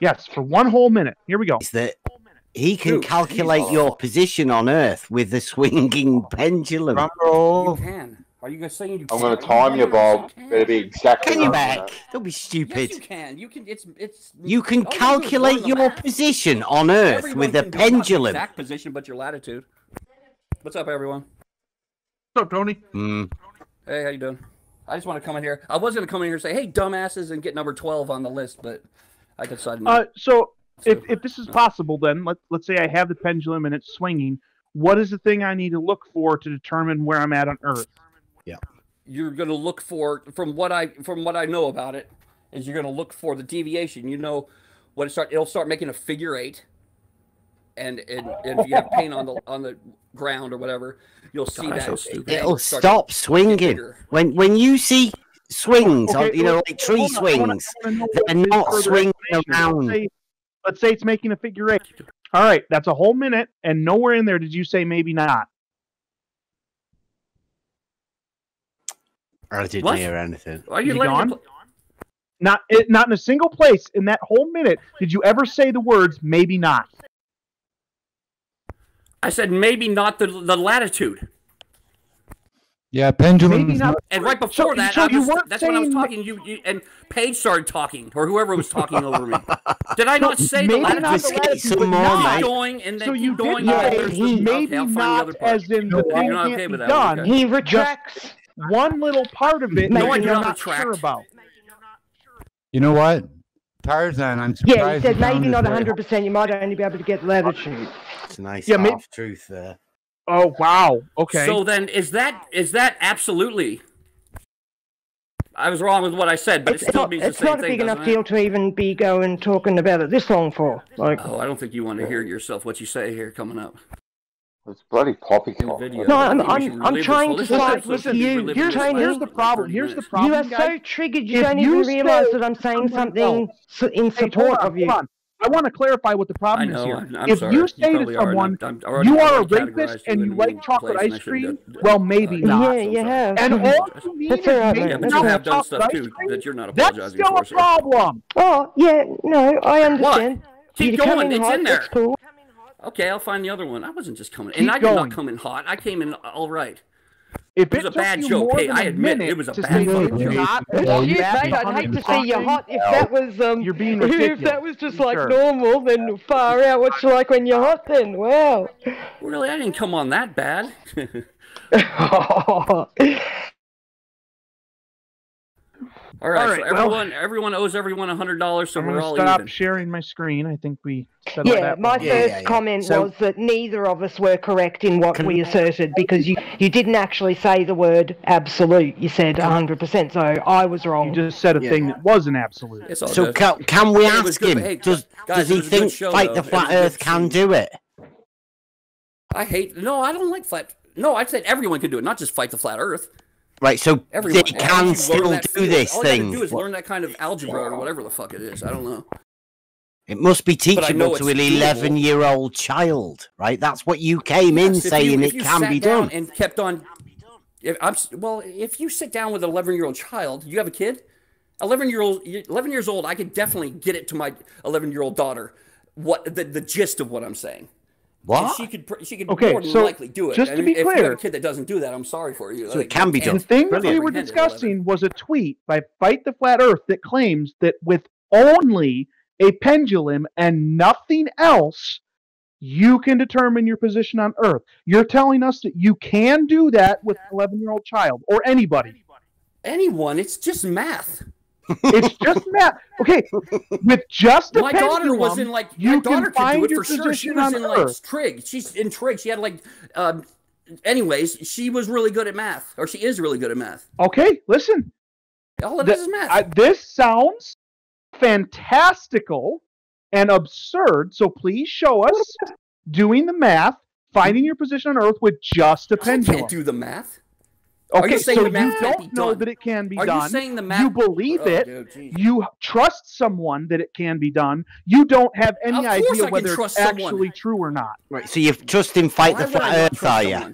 Yes, for 1 whole minute. Here we go. Is that he can calculate your position on Earth with the swinging pendulum. You can. Are you guys saying you can? I'm going to time you, Bob. It'll be exactly. Can you back? Don't be stupid. Yes, you can. You can. It's. You can calculate your position on Earth with a pendulum. Exact position, but your latitude. What's up, everyone? What's up, Tony? Hey, how you doing? I just want to come in here. I was going to come in here and say, "Hey, dumbasses," and get number 12 on the list, but I decided not. So if this is possible, then let's say I have the pendulum and it's swinging. What is the thing I need to look for to determine where I'm at on Earth? Yeah, you're going to look for from what I know about it is you're going to look for the deviation. You know, when it'll start making a figure 8, and if you have paint on the ground or whatever, you'll see that it'll stop swinging. When you see swings, like tree swings, they're not swinging around. Let's say it's making a figure 8. All right, that's a whole minute, and nowhere in there did you say maybe not. I didn't hear anything. Are you gone? Not in a single place in that whole minute did you ever say the words maybe not. I said maybe not the latitude. Yeah, pendulum. And right before that's when I was talking. You and Paige started talking, or whoever was talking over me. Did I not say the latitude? Some more, mate. Going and then so you going. Maybe not as in the thing can't be done. He retracts one little part of it. No, I you're do not not retract. sure about. You know what? Tarzan, I'm surprised. Yeah, he said maybe not 100%. You might only be able to get latitude. It's a nice half-truth there. Oh, wow. Okay. So then is that absolutely... I was wrong with what I said, but it still means the same thing, It's not a big enough deal to even be going talking about it this long for. Like, I don't think you want to hear yourself what you say here coming up. It's bloody poppycock. No, I'm trying to side with you. Here's the problem. Here's the problem. You are so triggered you don't even realize that I'm saying something in support of you. I want to clarify what the problem is here. If sorry. you say to someone, you are a rapist and you like chocolate ice cream, well, maybe not. Yeah, you have. And all you mean is but you have done stuff too that you're not apologizing for. That's still a problem. Oh, yeah, no, I understand. What? Keep going. It's in there. Cool. Okay, I'll find the other one. I wasn't just coming, and I did not come in hot. I came in all right. If it was a bad joke, hey, I admit it was a bad fucking joke. Shit, mate, I'd hate to see you hot if that was you're being ridiculous. If that was just like normal, then far out. What's it like when you're hot? Then wow. Really, I didn't come on that bad. All right, so everyone owes everyone $100, so we're all stop even. sharing my screen. I think we settled that. My first comment was that neither of us were correct in what we asserted, because you didn't actually say the word absolute. You said 100%, so I was wrong. You just said a thing that wasn't absolute. So can we ask him? Hey, does he think Fight the Flat Earth can do it? No, I don't like flat. No, I said everyone can do it, not just Fight the Flat Earth. Right, so they can still do this all thing. All you gotta do is learn that kind of algebra or whatever the fuck it is. I don't know. It must be teachable to an 11-year-old child, right? That's what you came in saying it can be done. And kept on. If you sit down with an 11-year-old child, you have a kid? 11 years old, I could definitely get it to my 11-year-old daughter. What the gist of what I'm saying. What? She could more than likely do it. Just to be clear, if you have a kid that doesn't do that, I'm sorry for you. So it can be done. The thing that we were discussing was a tweet by Fight the Flat Earth that claims that with only a pendulum and nothing else, you can determine your position on Earth. You're telling us that you can do that with an 11-year-old child or anybody. Anyone. It's just math. It's just math. Okay, with just a pendulum, daughter was in like my daughter could do it for sure. She was in like trig. She's in trig. She had like, anyways, she was really good at math, or she is really good at math. Okay, listen. All of this is math. This sounds fantastical and absurd. So please show us doing the math, finding your position on Earth with just a pendulum. I can't do the math. Okay, so you don't know that it can be done. Are you saying the math? You believe it. Dude, you trust someone that it can be done. You don't have any idea whether it's actually true or not. Right. So you trust in Fight the Flat Earth, are you?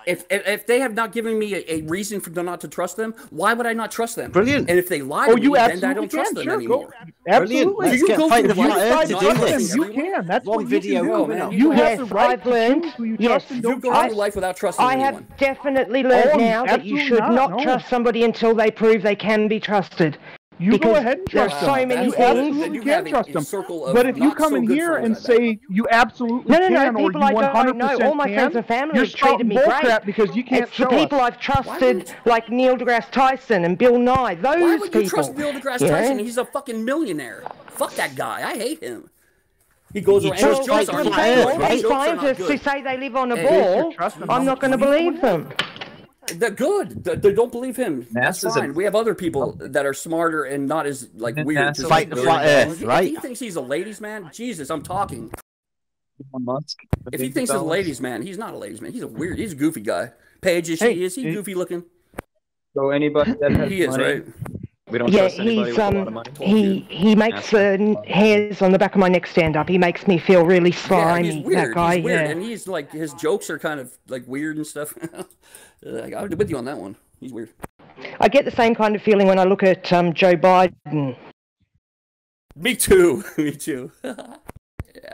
If they have not given me a reason for not to trust them, why would I not trust them? Brilliant. And if they lie to me, then I don't trust them anymore. Absolutely. Let's get Fight the Flat Earth to do this. You can. That's one what video. Man. You have the right to choose who you trust and don't trust. You go through life without trusting anyone. I have definitely learned now that you should not trust somebody until they prove they can be trusted. You go ahead and trust them. There's so many you absolutely can trust them. But if you come in here and say you absolutely can, or you 100% all my friends and family have treated me great because you can't show us. It's the people I've trusted, like Neil deGrasse Tyson and Bill Nye. Those people. Why would you trust Neil deGrasse Tyson? He's a fucking millionaire. Fuck that guy. I hate him. He goes around. All scientists who say they live on a ball, I'm not going to believe them. They're good. They don't believe him. That's fine. We have other people that are smarter and not as like weird. Fight the Flat Earth, right? If he thinks he's a ladies' man, Jesus, I'm talking. If he thinks he's a ladies' man, he's not a ladies' man. He's a goofy guy. Paige, is he goofy looking? So anybody that has he is, money, right? we don't trust anybody with a lot of money. He makes the hairs on the back of my neck stand up. He makes me feel really slimy. Yeah, he's weird. That guy, he's weird, and he's like his jokes are kind of like weird and stuff. I'm with you on that one. He's weird. I get the same kind of feeling when I look at Joe Biden. Me too. Me too. Yeah,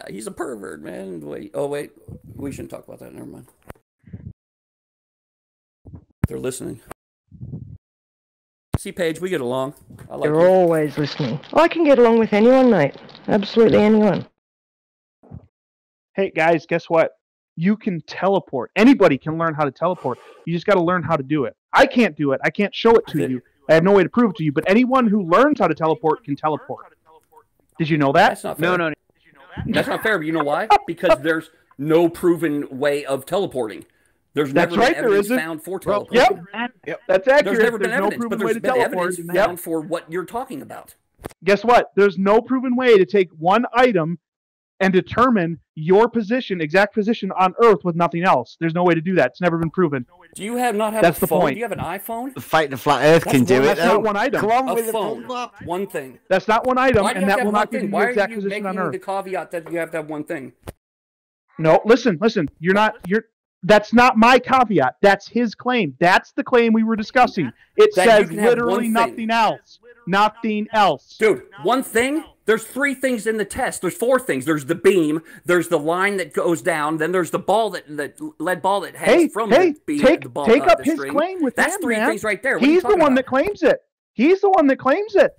he's a pervert, man. Wait, we shouldn't talk about that. Never mind. They're listening. See, Paige, we get along. They're always listening. I can get along with anyone, mate. Absolutely anyone. Hey, guys, guess what? You can teleport. Anybody can learn how to teleport. You just got to learn how to do it. I can't do it. I can't show it to you. I have no way to prove it to you. But anyone who learns how to teleport can teleport. Did you know that? That's not fair. No. That's not fair. But you know why? Because there's no proven way of teleporting. There's never been evidence found for teleporting. Yep. That's accurate. There's never been evidence, but there's been evidence found for what you're talking about. Guess what? There's no proven way to take one item and determine your exact position on Earth with nothing else. There's no way to do that. It's never been proven. Do you not have That's a phone? The point. Do you have an iPhone? Fight the Flat Earth can do it. That's not one item. A phone. One thing. That's not one item, and that will not give you your exact position on Earth. Why are you making the caveat that you have to have one thing? No, listen. That's not my caveat. That's his claim. That's the claim we were discussing. It says literally nothing else. Nothing else. Dude, one thing? There's 3 things in the test. There's 4 things. There's the beam. There's the line that goes down. Then there's the ball lead ball that hangs from the beam. Take up his claim with That's 3 things right there. He's the one that claims it. He's the one that claims it.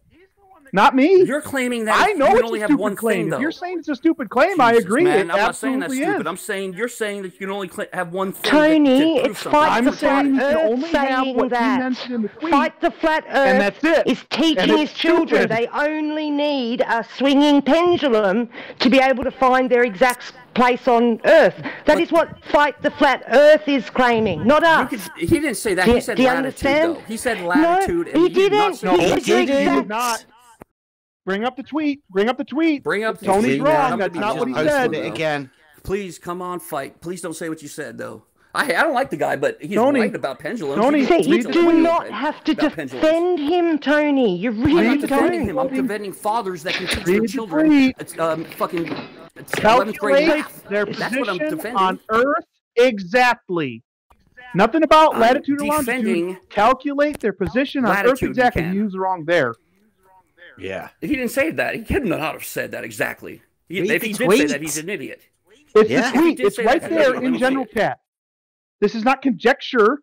Not me. You're claiming that I know you it's can only a have stupid one claim. thing, though. If you're saying it's a stupid claim, Jesus, I agree. Man, it I'm not saying that's absolutely stupid. You're saying that you can only have one thing. Tony, to it's Fight the Flat Earth saying that. Fight the Flat Earth and that's it. is teaching his children they only need a swinging pendulum to be able to find their exact place on Earth. That is what Fight the Flat Earth is claiming, not us. He didn't say that. He said do you latitude, understand? though. He said latitude. No, he didn't. No, he did not. Bring up the tweet. Bring up the tweet. Tony's wrong. That's not what he said. Again. Please, come on, fight. Please don't say what you said, though. I don't like the guy, but he's Tony, right about pendulums. Tony, you do not have to defend him, Tony. You really I'm not defending him. I'm defending fathers that can teach their children. It's 11th grade math. Their That's what I'm position defending. on Earth exactly. Nothing about latitude or longitude. Calculate their position on Earth exactly. He was wrong there. Yeah. He didn't say that. He could not have said that exactly. If he did say that, he's an idiot. It's the tweet. It's right there in general chat. This is not conjecture.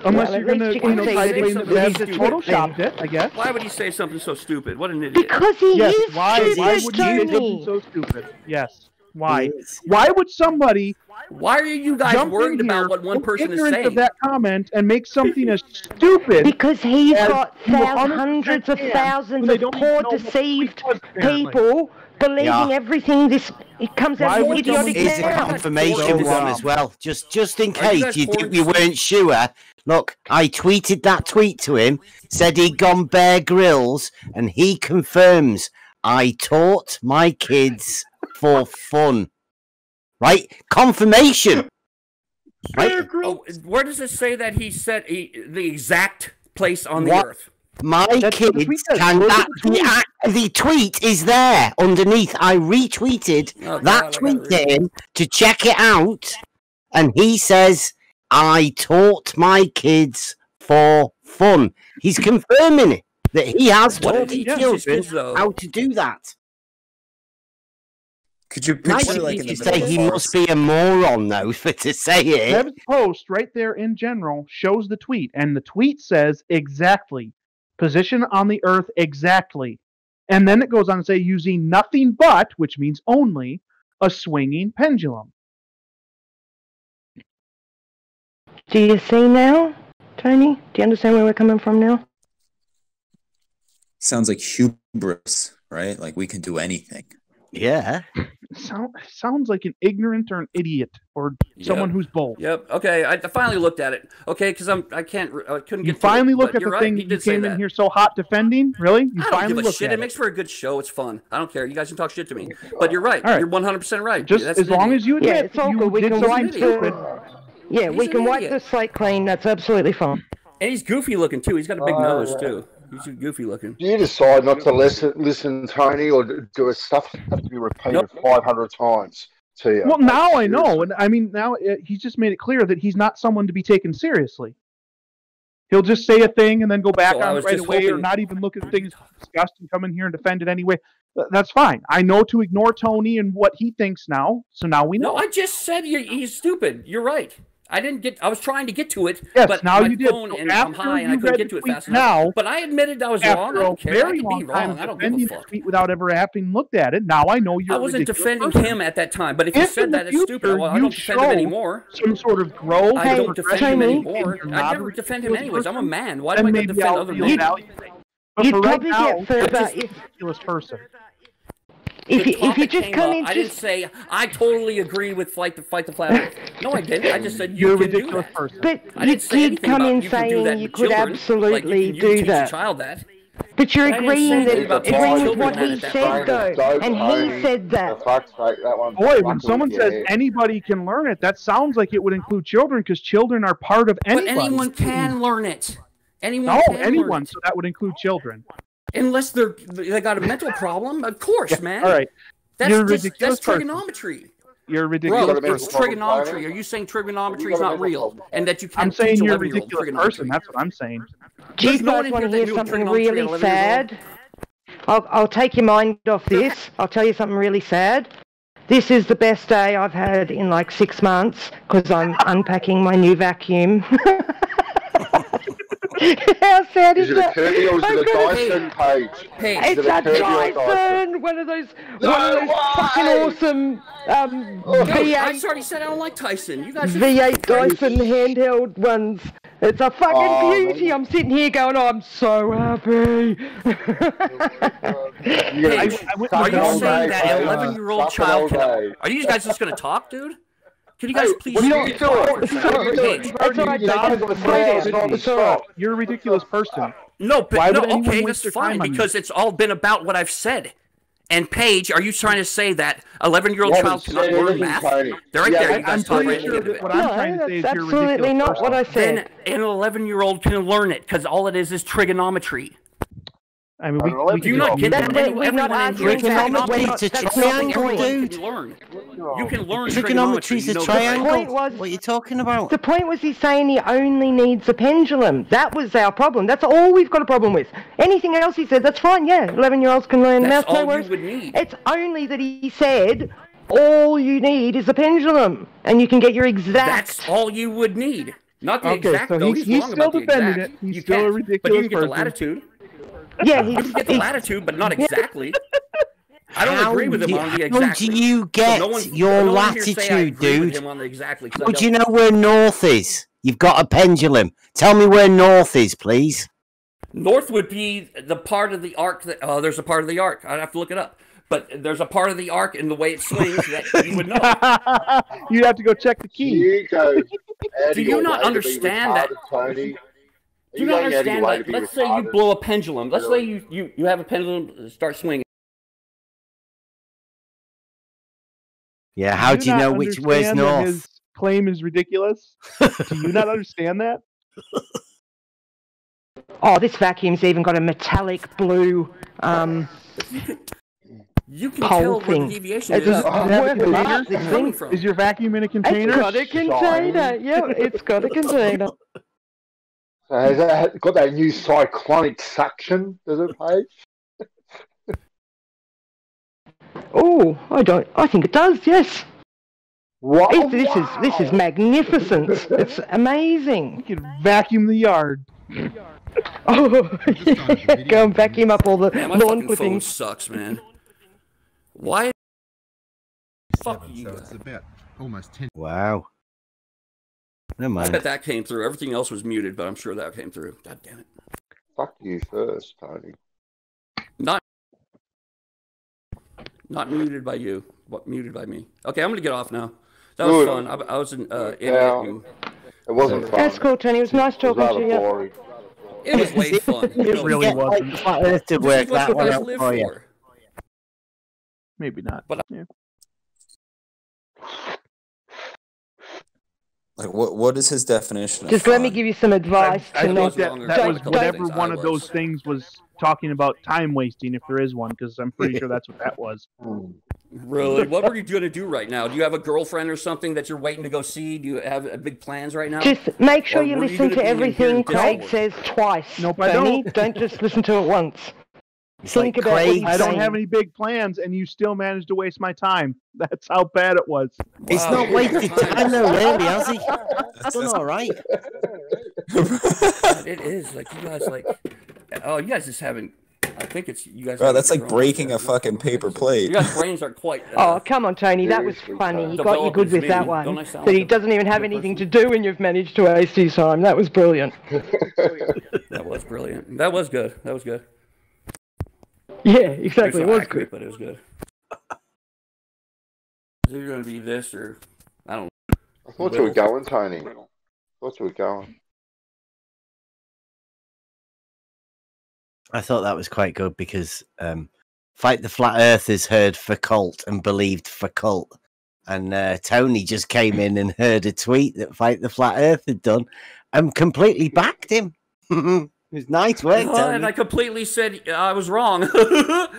Unless you're going to try to claim that Rev photoshopped it, I guess. Why would he say something so stupid? What an idiot. Because he is stupid, why would you say something so stupid? Yes. Why? Why would somebody... Why are you guys worried about what one person is saying? Of that comment and make something as stupid... Because he's got hundreds of thousands of poor, deceived people believing everything it comes out of idiotic Is a confirmation one as well. Just in case you weren't sure. Look, I tweeted that tweet to him, said he'd gone Bear Grylls, and he confirms I taught my kids for fun. Right? Confirmation. Right? Oh, where does it say that he said the exact place on the Earth? My kids can. The tweet is there underneath. I retweeted that tweet in to check it out, and he says, I taught my kids for fun. He's confirming it, that he has taught his children how to do that. Could you picture like in the say he must be a moron though to say it? Rev's post right there in general shows the tweet, and the tweet says exactly position on the Earth exactly, and then it goes on to say using nothing but, which means only, a swinging pendulum. Do you see now, Tony? Do you understand where we're coming from now? Sounds like hubris, right? Like we can do anything. Yeah. Sounds like an ignorant or an idiot or someone who's bold. Yep. Okay. I finally looked at it. Okay, because I couldn't get. You finally look at the thing you came in here so hot defending. Really? You I finally don't give a shit. It makes for a good show. It's fun. I don't care. You guys can talk shit to me, but you're right. You're 100% right. Just as long as you admit it's all good. We can wipe we can wipe the slate clean. That's absolutely fine. And he's goofy looking too. He's got a big nose too. He's goofy looking. Do you decide not to listen, Tony, or do his stuff have to be repeated 500 times to you? Well, now I know. And I mean, now he's just made it clear that he's not someone to be taken seriously. He'll just say a thing and then go back on it right away, or not even look at things discussed and come in here and defend it anyway. That's fine. I know to ignore Tony and what he thinks now, so now we know. No, I just said he's stupid. You're right. I was trying to get to it, but now my phone and I'm high and I couldn't get to it fast enough. But I admitted I was wrong. I don't care. I can be wrong. I don't give a fuck. Without ever having looked at it, now I know you're. I wasn't defending him at that time, but if you said that it's stupid, well, I don't defend him anymore. Some sort of growth. I don't defend him anymore. I never defend him anyways. I'm a man. Why do I defend other men? You'd probably get further if ridiculous person. If you just come in, I didn't say I totally agree with Fight the Flat Earth. No, I didn't. I just said you're a ridiculous person. But you did come in saying you could absolutely do that. But you're agreeing with what he said, though, and he said that. Boy, when someone says anybody can learn it, that sounds like it would include children, because children are part of anybody. But anyone can learn it. Anyone, so that would include children. Unless they got a mental problem, of course, man. All right, that's trigonometry. You're ridiculous. Bro, it's trigonometry. Are you saying trigonometry is not real and that you can't? I'm saying you're a ridiculous person. That's what I'm saying. Do you guys want to hear something really sad? I'll take your mind off this. I'll tell you something really sad. This is the best day I've had in like 6 months because I'm unpacking my new vacuum. How sad is it that? a Kirby or is it a Dyson page? It's a Dyson! One of those fucking awesome V8. I just already said I don't like Tyson. You guys V8 Dyson handheld ones. It's a fucking beauty. I'm sitting here going, oh, I'm so happy. Are you saying that an 11-year-old child can... Are you guys just going to talk, dude? Can you guys please... You're a ridiculous person. No, but okay, that's fine, because it's all been about what I've said. And Paige, are you trying to say that 11-year-old child cannot learn math? They're right there. You guys talk right into it. What I'm trying to say is you're ridiculous. Absolutely not what I said. Then an 11-year-old can learn it, because all it is trigonometry. I mean, we do not get that. We're not arguing trigonometry. It's a triangle, dude. You can learn trigonometry is a triangle. What are you talking about? The point was he's saying he only needs a pendulum. That was our problem. That's all we've got a problem with. Anything else he said, that's fine. Yeah, 11-year-olds can learn math. That's all you would need. It's only that he said all you need is a pendulum, and you can get your exact. That's all you would need. Not the exact. So though. He's still defending it. He's still a ridiculous But you can get the person. latitude. Yeah, you can get the latitude, but not exactly. I don't agree with him on the exactly. How do you get your latitude, dude? How do you know where north is? You've got a pendulum. Tell me where north is, please. North would be the part of the arc that... Oh, there's a part of the arc. I'd have to look it up. But there's a part of the arc in the way it swings that you would know. You'd have to go check the key. Do you not understand that? Do you not understand that? Let's say you blow a pendulum. Let's say you have a pendulum start swinging. Yeah, how do you know where's north? His claim is ridiculous. Do you not understand that? Oh, this vacuum's even got a metallic blue You can tell where the deviation is. Is your vacuum in a container? It's got a container. Yeah, it's got a container. Has that got that new cyclonic suction? Does it, Paige? Oh, I think it does. Yes. Wow. This is magnificent. It's amazing. You can vacuum the yard. Oh, go and vacuum up all the lawn clippings. Phone sucks, man. Why? Fuck you. So it's about almost 10. Wow. Never mind. I bet that came through. Everything else was muted, but I'm sure that came through. God damn it. Fuck you first, Tony. Not muted by you, but muted by me. Okay, I'm gonna get off now. That was fun. I was in it wasn't fun. That's cool, Tony. It was nice talking to you. It was way fun. It really wasn't. To work that one out for you. Maybe not. But yeah. Like what is his definition? Just let me give you some advice. I think that was whatever one of those things was talking about time wasting, if there is one, because I'm pretty sure that's what that was. Really? What were you going to do right now? Do you have a girlfriend or something that you're waiting to go see? Do you have big plans right now? Just make sure you listen to everything Craig says twice. Nope, I don't. Don't just listen to it once. Think about what he's I don't saying. have any big plans, and you still managed to waste my time. That's how bad it was. Wow. It's not wasted time, though, really, has he? That's done all right. It is. Like, you guys, like... Oh, you guys just haven't... I think it's... you guys. Bro, that's like breaking a fucking paper plate. You guys' brains are quite... Oh, come on, Tony. That was funny. You got you good with that one. That he doesn't even have anything to do, and you've managed to waste his time. That was brilliant. That was brilliant. That was good. That was good. Yeah, exactly. It was good. But it was good. Is it going to be this or... I don't know. I thought you were going, Tony. I thought you were going. I thought that was quite good because Fight the Flat Earthers heard for cult and believed for cult. And Tony just came in and heard a tweet that Fight the Flat Earth had done and completely backed him. It was nice work, Tony. And I completely said I was wrong.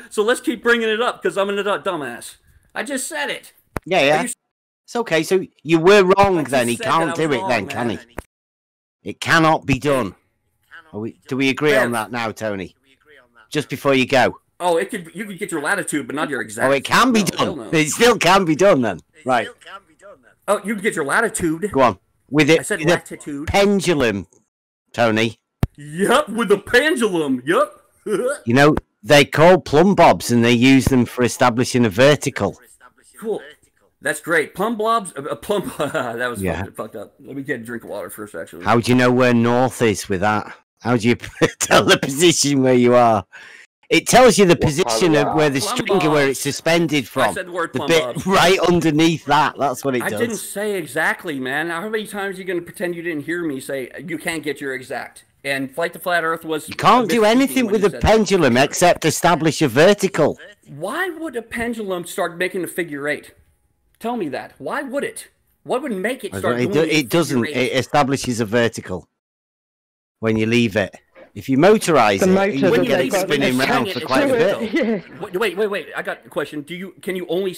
So let's keep bringing it up because I'm a dumbass. I just said it. Yeah. It's okay. So you were wrong then. He can't do it then, can he? It cannot be done. Do we agree on that now, Tony? Just before you go. Oh, you could get your latitude, but not your exact. Oh, it can be done. No. It still can be done then. Right. Oh, you can get your latitude. Go on. With it. I said latitude. Pendulum, Tony. Yep, with the pendulum. Yep. You know, they call plumb bobs, and they use them for establishing a vertical. Cool. That's great. Plumb blobs. Plumb. That was fucked up. Let me get a drink of water first, actually. How do you know where north is with that? How do you tell the position where you are? It tells you the position of where the string, where it's suspended from. I said the word the plumb bit bobs. right underneath that. That's what it does. I didn't say exactly, man. How many times are you going to pretend you didn't hear me say you can't get your exact? And Flight to Flat Earth was... You can't do anything with a pendulum except establish a vertical. Why would a pendulum start making a figure 8? Tell me that. Why would it? What would make it start doing it doesn't. It establishes a vertical when you leave it. If you motorize it, you can get it spinning around for quite a bit. Yeah. Wait. I got a question. Can you only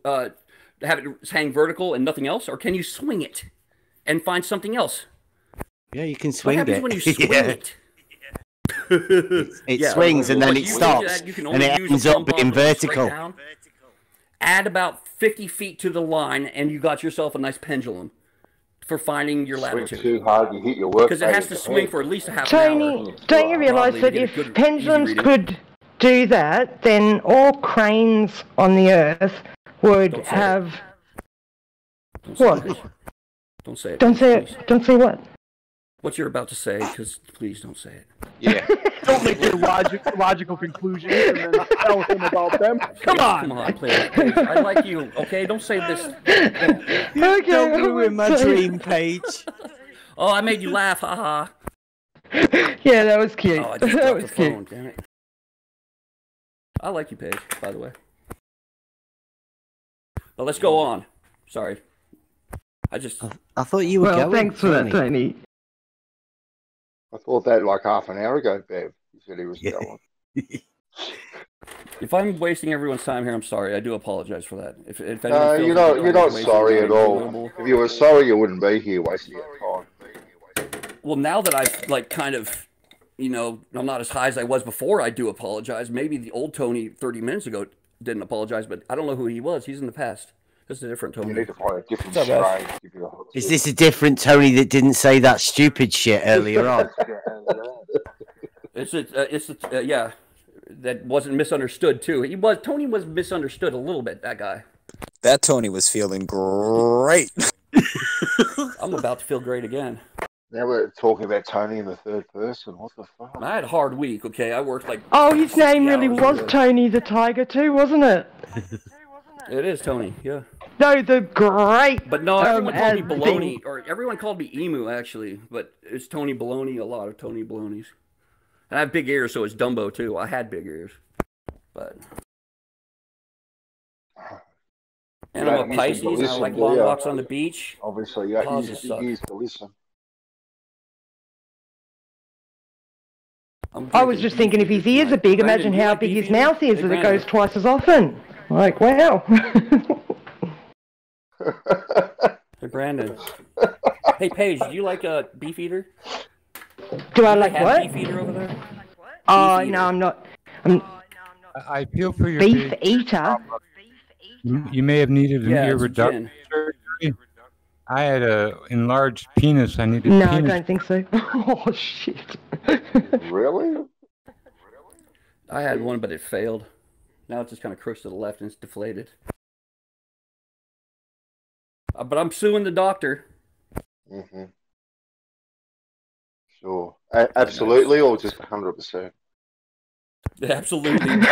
have it hang vertical and nothing else? Or can you swing it and find something else? Yeah, you can swing it. What happens when you swing it? It swings and then it stops, and it ends up being vertical. Add about 50 feet to the line, and you got yourself a nice pendulum for finding your latitude. Swing too hard, you hit your work. Because it has to swing for at least a half an hour. Tony, don't you realise that if pendulums could do that, then all cranes on the Earth would have... What? Don't say it. Don't say it. Don't say what? What you're about to say, because please don't say it. Yeah. Don't make your logical conclusions and then tell him about them. Come on, please. I like you, okay? Don't say this. Don't ruin my dream, Paige. Oh, I made you laugh, haha. Yeah, that was cute. Oh, I just dropped the phone, damn it. I like you, Paige, by the way. But let's go on. Sorry. I thought you were going. Thanks for that, Tony. I thought that like half an hour ago, Bev. He said he was going. If I'm wasting everyone's time here, I'm sorry. I do apologize for that. If you're not sorry at all. If you were sorry, you wouldn't be here wasting your time. Well, now that I've kind of, I'm not as high as I was before, I do apologize. Maybe the old Tony 30 minutes ago didn't apologize, but I don't know who he was. He's in the past. This is a different Tony. You need to find a different strain. Is this a different Tony that didn't say that stupid shit earlier on? Yeah, that wasn't misunderstood too. Tony was misunderstood a little bit. That guy. That Tony was feeling great. I'm about to feel great again. Now we're talking about Tony in the third person. What the fuck? I had a hard week. Okay, I worked like. Oh, his name really was Tony the Tiger too, wasn't it? It is Tony. Yeah. No, the great. But no, everyone called me Baloney, or everyone called me Emu actually. But it's Tony Baloney. A lot of Tony Balonies. And I have big ears, so it's Dumbo too. I had big ears, but. And I'm a Pisces. And I like long walks on the beach. Obviously, you use big ears to listen. I was just thinking, if his ears are big, imagine how big his mouth is, and it goes twice as often. Like, wow. Hey, Brandon. Hey, Paige, do you like a beef eater? Do I like what? Beef eater over there? Oh, no, I'm not. I feel for your beef eater. You may have needed an ear reduction surgery. I had an enlarged penis. I needed No, penis. I don't think so. Oh, shit. Really? I had one, but it failed. Now it's just kind of crooks to the left and it's deflated. But I'm suing the doctor. Mm-hmm. Sure. Absolutely, or just 100%? Absolutely.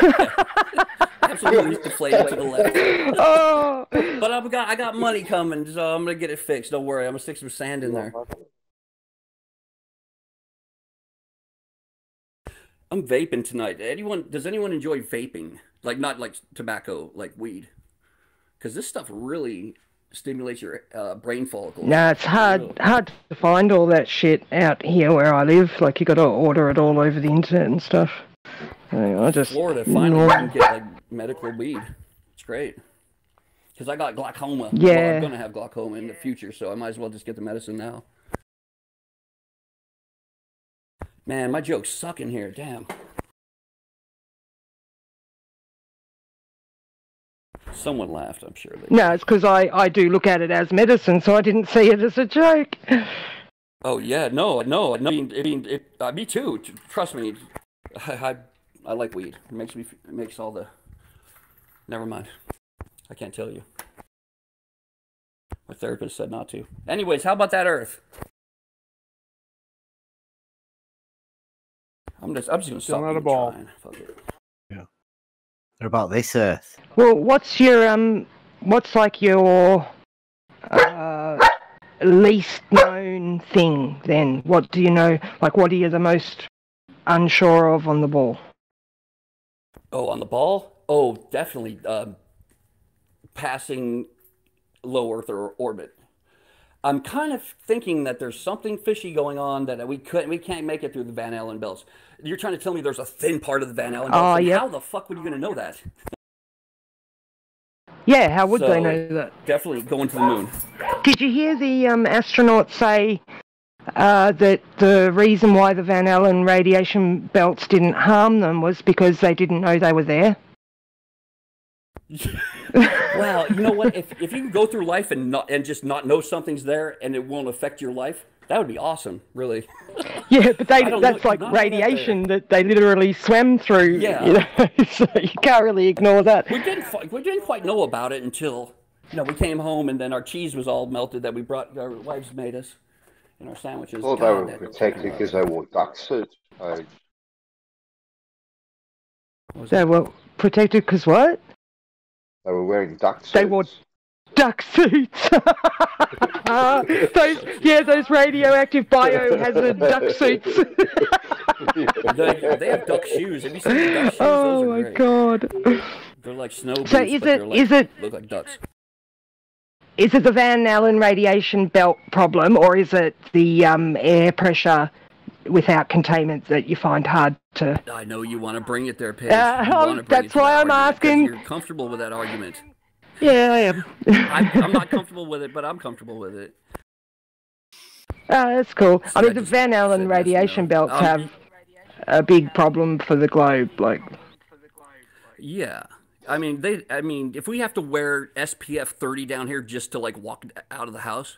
Absolutely deflated to the left. Oh. But I got money coming, so I'm gonna get it fixed. Don't worry, I'm gonna stick some sand in there. I'm vaping tonight. Does anyone enjoy vaping? Like not like tobacco, like weed? Because this stuff really stimulates your brain follicles. No, it's hard to find all that shit out here where I live. Like you got to order it all over the internet and stuff. I just Florida finally you can get like medical weed. It's great. Because I got glaucoma. Yeah. Well, I'm gonna have glaucoma in the future, so I might as well just get the medicine now. Man, my jokes suck in here. Damn. Someone laughed, I'm sure. No, it's because I do look at it as medicine, so I didn't see it as a joke. Oh yeah, no. Me too. Trust me, I like weed. It makes all the. Never mind. I can't tell you. My therapist said not to. Anyways, how about that Earth? I'm just gonna stop not a ball. trying. Fuck it. Yeah. What about this Earth? Well, what's like your least known thing then? What do you know? Like, what are you the most unsure of on the ball? Oh, on the ball? Oh, definitely passing low Earth orbit. I'm kind of thinking that there's something fishy going on that we can't make it through the Van Allen belts. You're trying to tell me there's a thin part of the Van Allen belts? Yep. How the fuck were you going to know that? Yeah, how would they know that? Definitely going to the moon. Did you hear the astronauts say that the reason why the Van Allen radiation belts didn't harm them was because they didn't know they were there? Well, you know what? If you can go through life and just not know something's there and it won't affect your life, that would be awesome, really. Yeah, but that's like radiation that they literally swam through. Yeah. You know? So you can't really ignore that. We didn't quite know about it until we came home and then our cheese was all melted that our wives made us in our sandwiches. Well, they were protected because they wore duck suits. They were protected because what? They were wearing duck suits. They wore duck suits. Those radioactive biohazard duck suits. They have duck shoes. Have you seen the duck shoes? Oh my god. They're like snow boots, so look like ducks. Is it the Van Allen radiation belt problem, or is it the air pressure without containment that you find hard to... I know you want to bring it there, Paige. That's why I'm asking. You're comfortable with that argument. Yeah, I am. I'm not comfortable with it, but I'm comfortable with it. That's cool. I mean, the Van Allen radiation belts have a big problem for the globe, like... Yeah. I mean, if we have to wear SPF 30 down here just to, like, walk out of the house,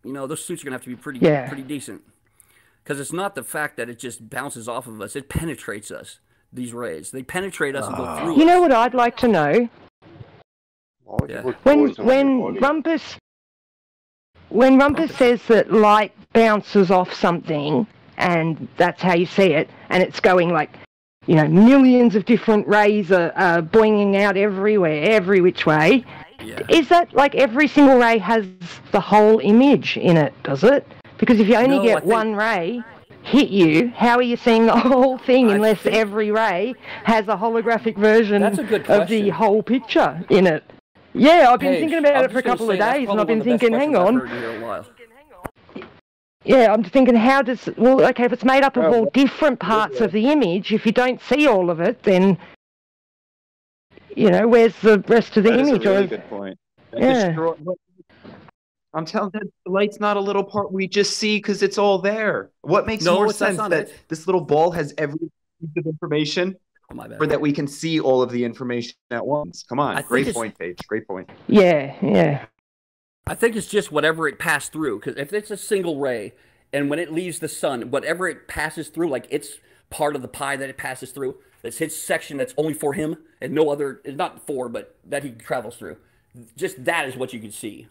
those suits are going to have to be pretty decent. Because it's not the fact that it just bounces off of us. It penetrates us, these rays. They penetrate us and go through us. You know what I'd like to know? Yeah. When Rumpus says that light bounces off something, and that's how you see it, and it's going like, millions of different rays are boinging out everywhere, every which way. Yeah. Is that like every single ray has the whole image in it, does it? Because if you only get one ray hit you, how are you seeing the whole thing unless every ray has a holographic version of the whole picture in it? Yeah, I've been thinking about it for a couple of days, and I've been thinking, hang on. Yeah, I'm thinking, if it's made up of all different parts of the image, if you don't see all of it, then, where's the rest of the image? That's a really good point. Yeah. I'm telling you, the light's not a little part we just see because it's all there. What makes more sense that this little ball has every piece of information, or that we can see all of the information at once? Come on, great point, Paige. Great point. Yeah. I think it's just whatever it passed through. Because if it's a single ray, and when it leaves the sun, whatever it passes through, like it's part of the pie that it passes through, it's his section that's only for him and no other. It's not for, but that he travels through. Just that is what you can see.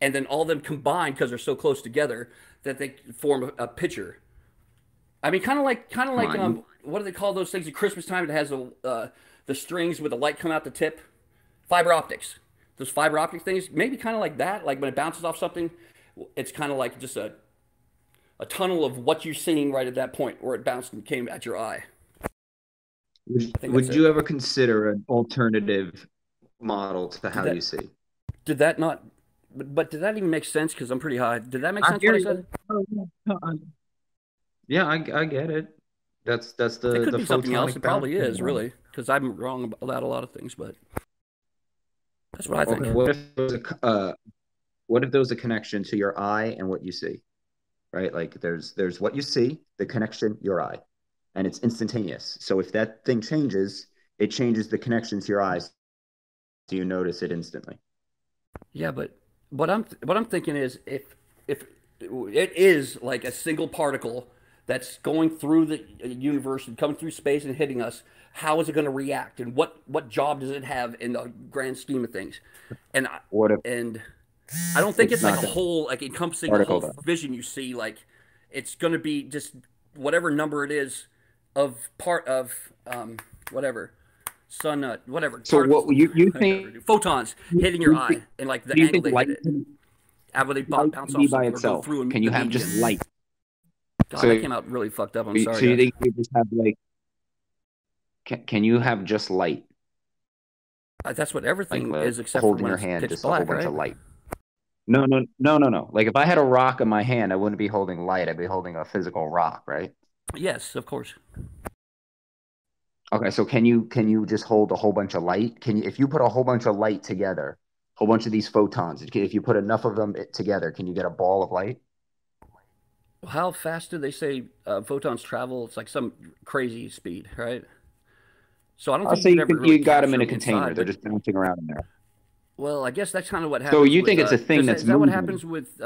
And then all of them combined because they're so close together that they form a picture. I mean, kind of like what do they call those things at Christmas time? It has the strings with the light come out the tip, fiber optics. Those fiber optic things, maybe kind of like that. Like when it bounces off something, it's kind of like just a tunnel of what you're seeing right at that point where it bounced and came at your eye. Would you ever consider an alternative model to how you see? Did that not? But did that even make sense? Because I'm pretty high. Did that make sense what I said? Yeah, I get it. That's the it could be something else. It probably is, one. really, because I'm wrong about a lot of things, but that's what I think. Okay, what if there was a connection to your eye and what you see? Right? Like there's what you see, the connection, your eye, and it's instantaneous. So if that thing changes, it changes the connection to your eyes. So you notice it instantly. Yeah, but what I'm thinking is if it is like a single particle that's going through the universe and coming through space and hitting us. How is it going to react, and what job does it have in the grand scheme of things? And I don't think it's like a whole, like encompassing the whole vision you see. Like it's going to be just whatever number it is of part of whatever sun whatever. So what you think photons hitting your eye and like the angle they hit it. They bounce off by itself? Through Can you have just light? God, that came out really fucked up. I'm sorry. So you think you just have like? Can you have just light? That's what everything like, is, except holding for your hand, just black, a whole bunch right? of light. No. Like if I had a rock in my hand, I wouldn't be holding light. I'd be holding a physical rock, right? Yes, of course. Okay, so can you just hold a whole bunch of light? Can you, if you put a whole bunch of light together, a whole bunch of these photons, if you put enough of them together, can you get a ball of light? How fast do they say photons travel? It's like some crazy speed, right? So I don't think you got them in a container. They're just bouncing around in there. Well, I guess that's kind of what happens. So you think it's a thing that's is that what happens with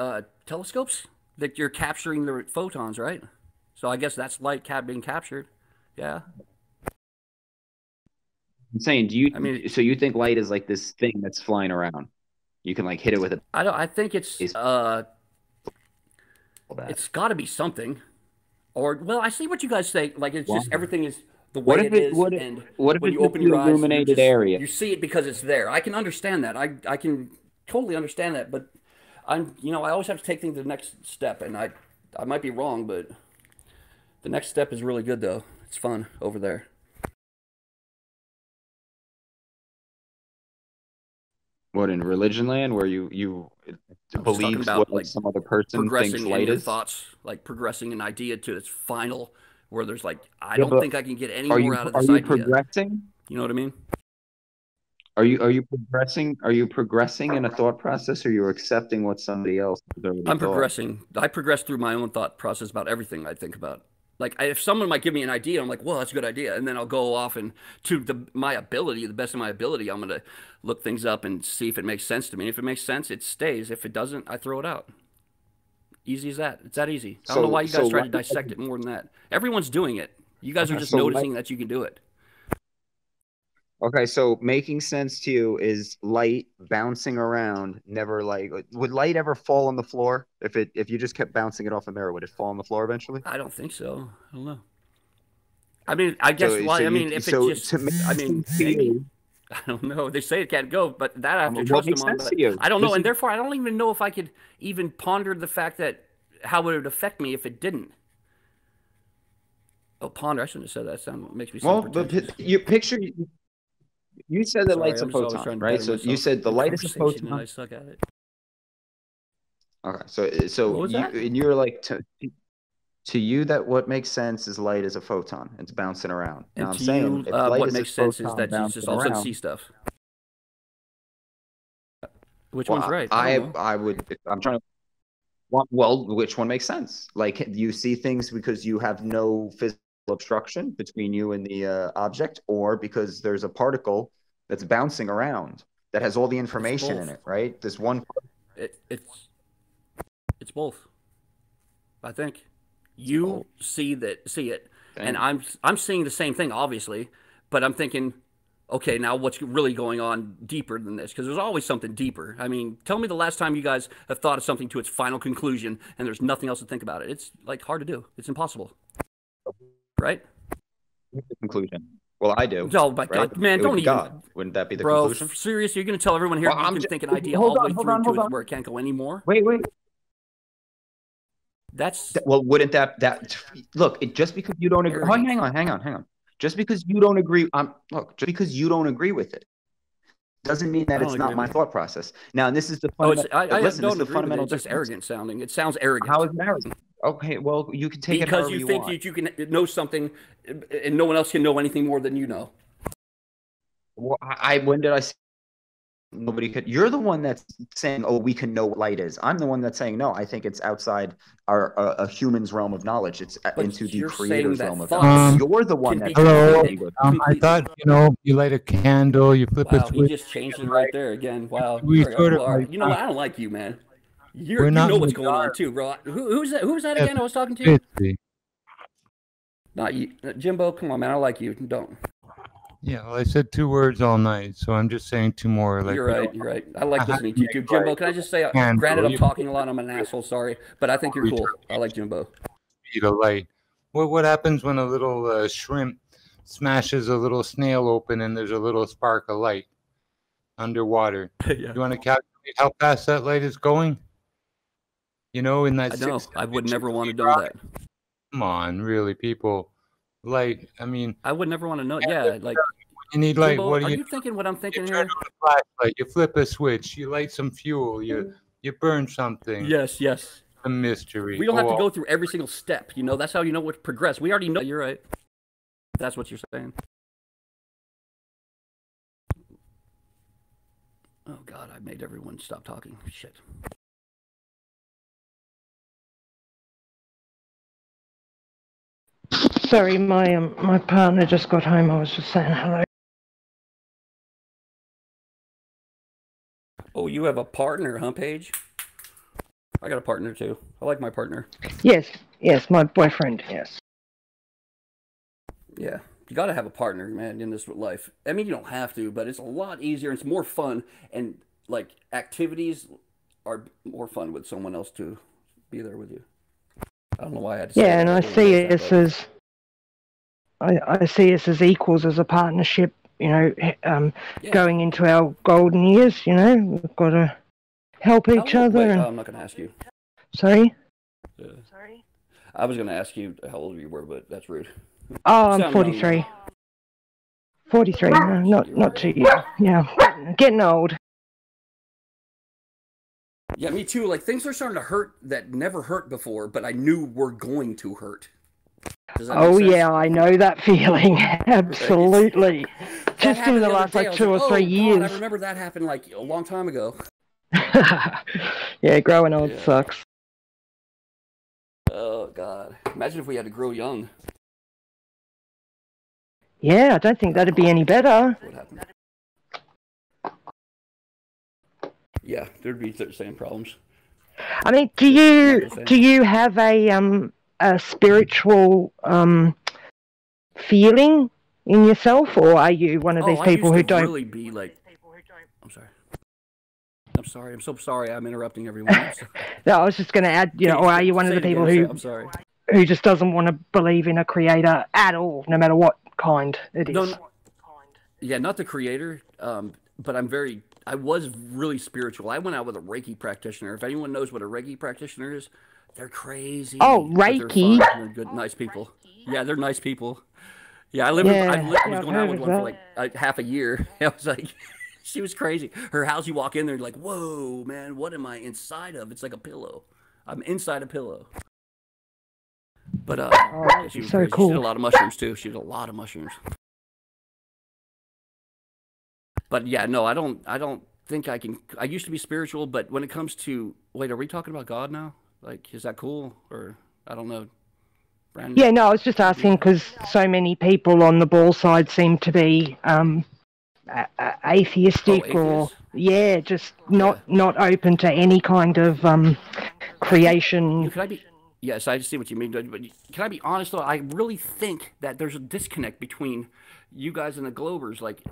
telescopes? That you're capturing the photons, right? So I guess that's light being captured. Yeah. I'm saying, so you think light is like this thing that's flying around? You can like hit it with a. I think it's got to be something, or well, I see what you guys say. Like it's just everything is the way it is, and when you open your eyes, illuminated area, you see it because it's there. I can understand that. I can totally understand that, but I always have to take things to the next step, and I might be wrong, but the next step is really good though. It's fun over there. What, in religion land, where you believe what like some other person thinks light is? Thoughts, like progressing an idea to its final, where there's like, I don't think I can get any more out of this idea. Are you progressing? You know what I mean? Are you progressing? Are you progressing in a thought process, or you're accepting what somebody else has already I'm progressing. I progress through my own thought process about everything I think about. Like if someone might give me an idea, I'm like, well, that's a good idea. And then I'll go off and to my ability, the best of my ability, I'm going to look things up and see if it makes sense to me. If it makes sense, it stays. If it doesn't, I throw it out. Easy as that. It's that easy. I don't know why you guys try to dissect it more than that. Everyone's doing it. You guys are just noticing that you can do it. Okay, so making sense to you is light bouncing around, never like, would light ever fall on the floor? If you just kept bouncing it off a mirror, would it fall on the floor eventually? I don't think so. I don't know. I mean, I guess maybe. I don't know. They say it can't go, but that I have to trust them on. But I don't know, and therefore I don't even know if I could even ponder the fact that how would it affect me if it didn't. Oh, ponder! I shouldn't have said that. Makes me sound but you picture. You said that light's a photon, right? So you said the light is a photon. I suck at it. Okay, so you're like to you that what makes sense is light is a photon. It's bouncing around. And now I'm saying if light what makes sense is that you just all of a sudden see stuff. Which one's right? I'm trying to. Well, which one makes sense? Like you see things because you have no physical obstruction between you and the object, or because there's a particle that's bouncing around that has all the information in it, right? This one. It's both. I think you see it, and I'm seeing the same thing, obviously, but I'm thinking, okay, now what's really going on deeper than this? Because there's always something deeper. I mean, tell me the last time you guys have thought of something to its final conclusion, and there's nothing else to think about it. It's like hard to do. It's impossible. Right? Conclusion. Well, I do. No, my God, man, don't even. God. Wouldn't that be the conclusion? Bro, serious? You're going to tell everyone here you can think an idea all the way through to it where it can't go anymore? Wait. That's well, wouldn't that look? Just because you don't agree. Hang on. Just because you don't agree, just because you don't agree with it, doesn't mean that it's not my thought process. Now, this is the fundamental. It's just arrogant sounding. It sounds arrogant. How is it arrogant? Okay, well, you can take it however you want. Because you think that you can know something, and no one else can know anything more than you know. Well, when did I say nobody could? You're the one that's saying, "Oh, we can know what light is." I'm the one that's saying, "No, I think it's outside a human's realm of knowledge. It's into the creator's realm of knowledge." You're the one that's. Hello. I thought you light a candle, you flip a switch. He just changed it right there again. Wow. We you know what? I don't like you, man. You know what's going on too, bro. Who's that? Who was that again? I was talking to. Not you, Jimbo. Come on, man. I like you. Don't. Yeah, well, I said 2 words all night, so I'm just saying 2 more. Like, you're right. You're right. I like listening to you too, Jimbo. Can I just say, granted, I'm talking a lot. I'm an asshole. Sorry, but I think you're cool. I like Jimbo. Speed of light. What happens when a little shrimp smashes a little snail open and there's a little spark of light underwater? Yeah. You want to calculate how fast that light is going? You know, in that. I know. I would never want to know that. Come on, really, people. Light. I mean, I would never want to know. Yeah, like you need light. Jimbo, what are you thinking? What I'm thinking here? Flashlight. You flip a switch. You light some fuel. You burn something. Yes. A mystery. We don't have to go through every single step. You know, that's how you know what to progress. We already know. You're right. That's what you're saying. Oh God, I made everyone stop talking. Shit. Sorry, my partner just got home. I was just saying hello. Oh, you have a partner, huh, Paige? I got a partner too. I like my partner. Yes, my boyfriend. Yes. Yeah, you got to have a partner, man, in this life. I mean, you don't have to, but it's a lot easier. It's more fun, and like activities are more fun with someone else to be there with you. I don't know why I had to say that. And I see us as I see us as equals, as a partnership. You know, going into our golden years. You know, we've got to help each other. Wait, and... I'm not going to ask you. Sorry. Sorry. I was going to ask you how old you were, but that's rude. Oh, I'm 43. 43. No, not too young. Yeah, getting old. Yeah, me too. Like, things are starting to hurt that never hurt before, but I knew were going to hurt. Oh yeah, I know that feeling. Absolutely. Just in the last like 2 or 3 years. God, I remember that happened like a long time ago. Yeah, growing old sucks. Oh God! Imagine if we had to grow young. Yeah, I don't think that'd be any better. What happened? Yeah, there'd be the same problems. I mean, do you have a spiritual feeling in yourself, or are you one of these people who don't really be like? I'm sorry. I'm so sorry. I'm interrupting everyone. No, I was just going to add, you know, or are you one of the people who just doesn't want to believe in a creator at all, no matter what kind it is? Yeah, not the creator, but I was really spiritual. I went out with a Reiki practitioner. If anyone knows what a Reiki practitioner is, they're crazy. Oh, Reiki. They're good, nice people. Yeah, they're nice people. Yeah, I was going out with one for like half a year. I was like, she was crazy. Her house, you walk in there, you're like, whoa, man, what am I inside of? It's like a pillow. I'm inside a pillow. But she was so crazy. Cool. She did a lot of mushrooms too. She did a lot of mushrooms. But yeah, no, I don't think I can. I used to be spiritual, but when it comes to, wait, are we talking about God now? Like, is that cool? Or I don't know. Brandon? Yeah, no, I was just asking because so many people on the ball side seem to be atheistic or just not open to any kind of creation. Yes, I see what you mean. But can I be honest though? I really think that there's a disconnect between you guys and the Globers. Like,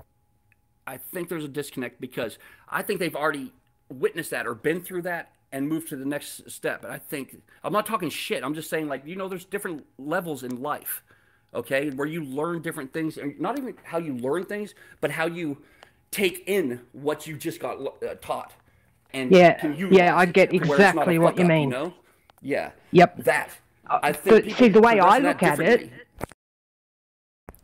I think there's a disconnect because I think they've already witnessed that or been through that and moved to the next step. And I think, I'm not talking shit. I'm just saying, like, you know, there's different levels in life, okay, where you learn different things, and not even how you learn things, but how you take in what you just got taught. And I get exactly what you mean. You know? Yeah. Yep. That. I think but see, the way I look at it,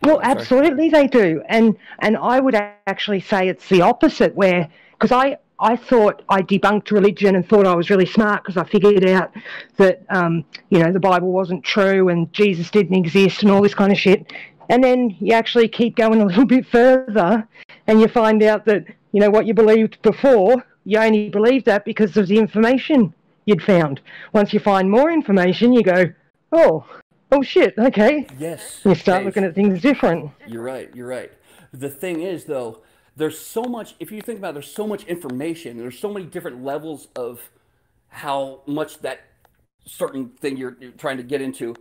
well, absolutely they do. And I would actually say it's the opposite, where, because I thought I debunked religion and thought I was really smart because I figured out that, you know, the Bible wasn't true and Jesus didn't exist and all this kind of shit. And then you actually keep going a little bit further and you find out that, you know, what you believed before, you only believed that because of the information you'd found. Once you find more information, you go, oh shit, okay. Yes. You start looking at things different. You're right. The thing is, though, there's so much, if you think about it, there's so much information, there's so many different levels of how much that certain thing you're trying to get into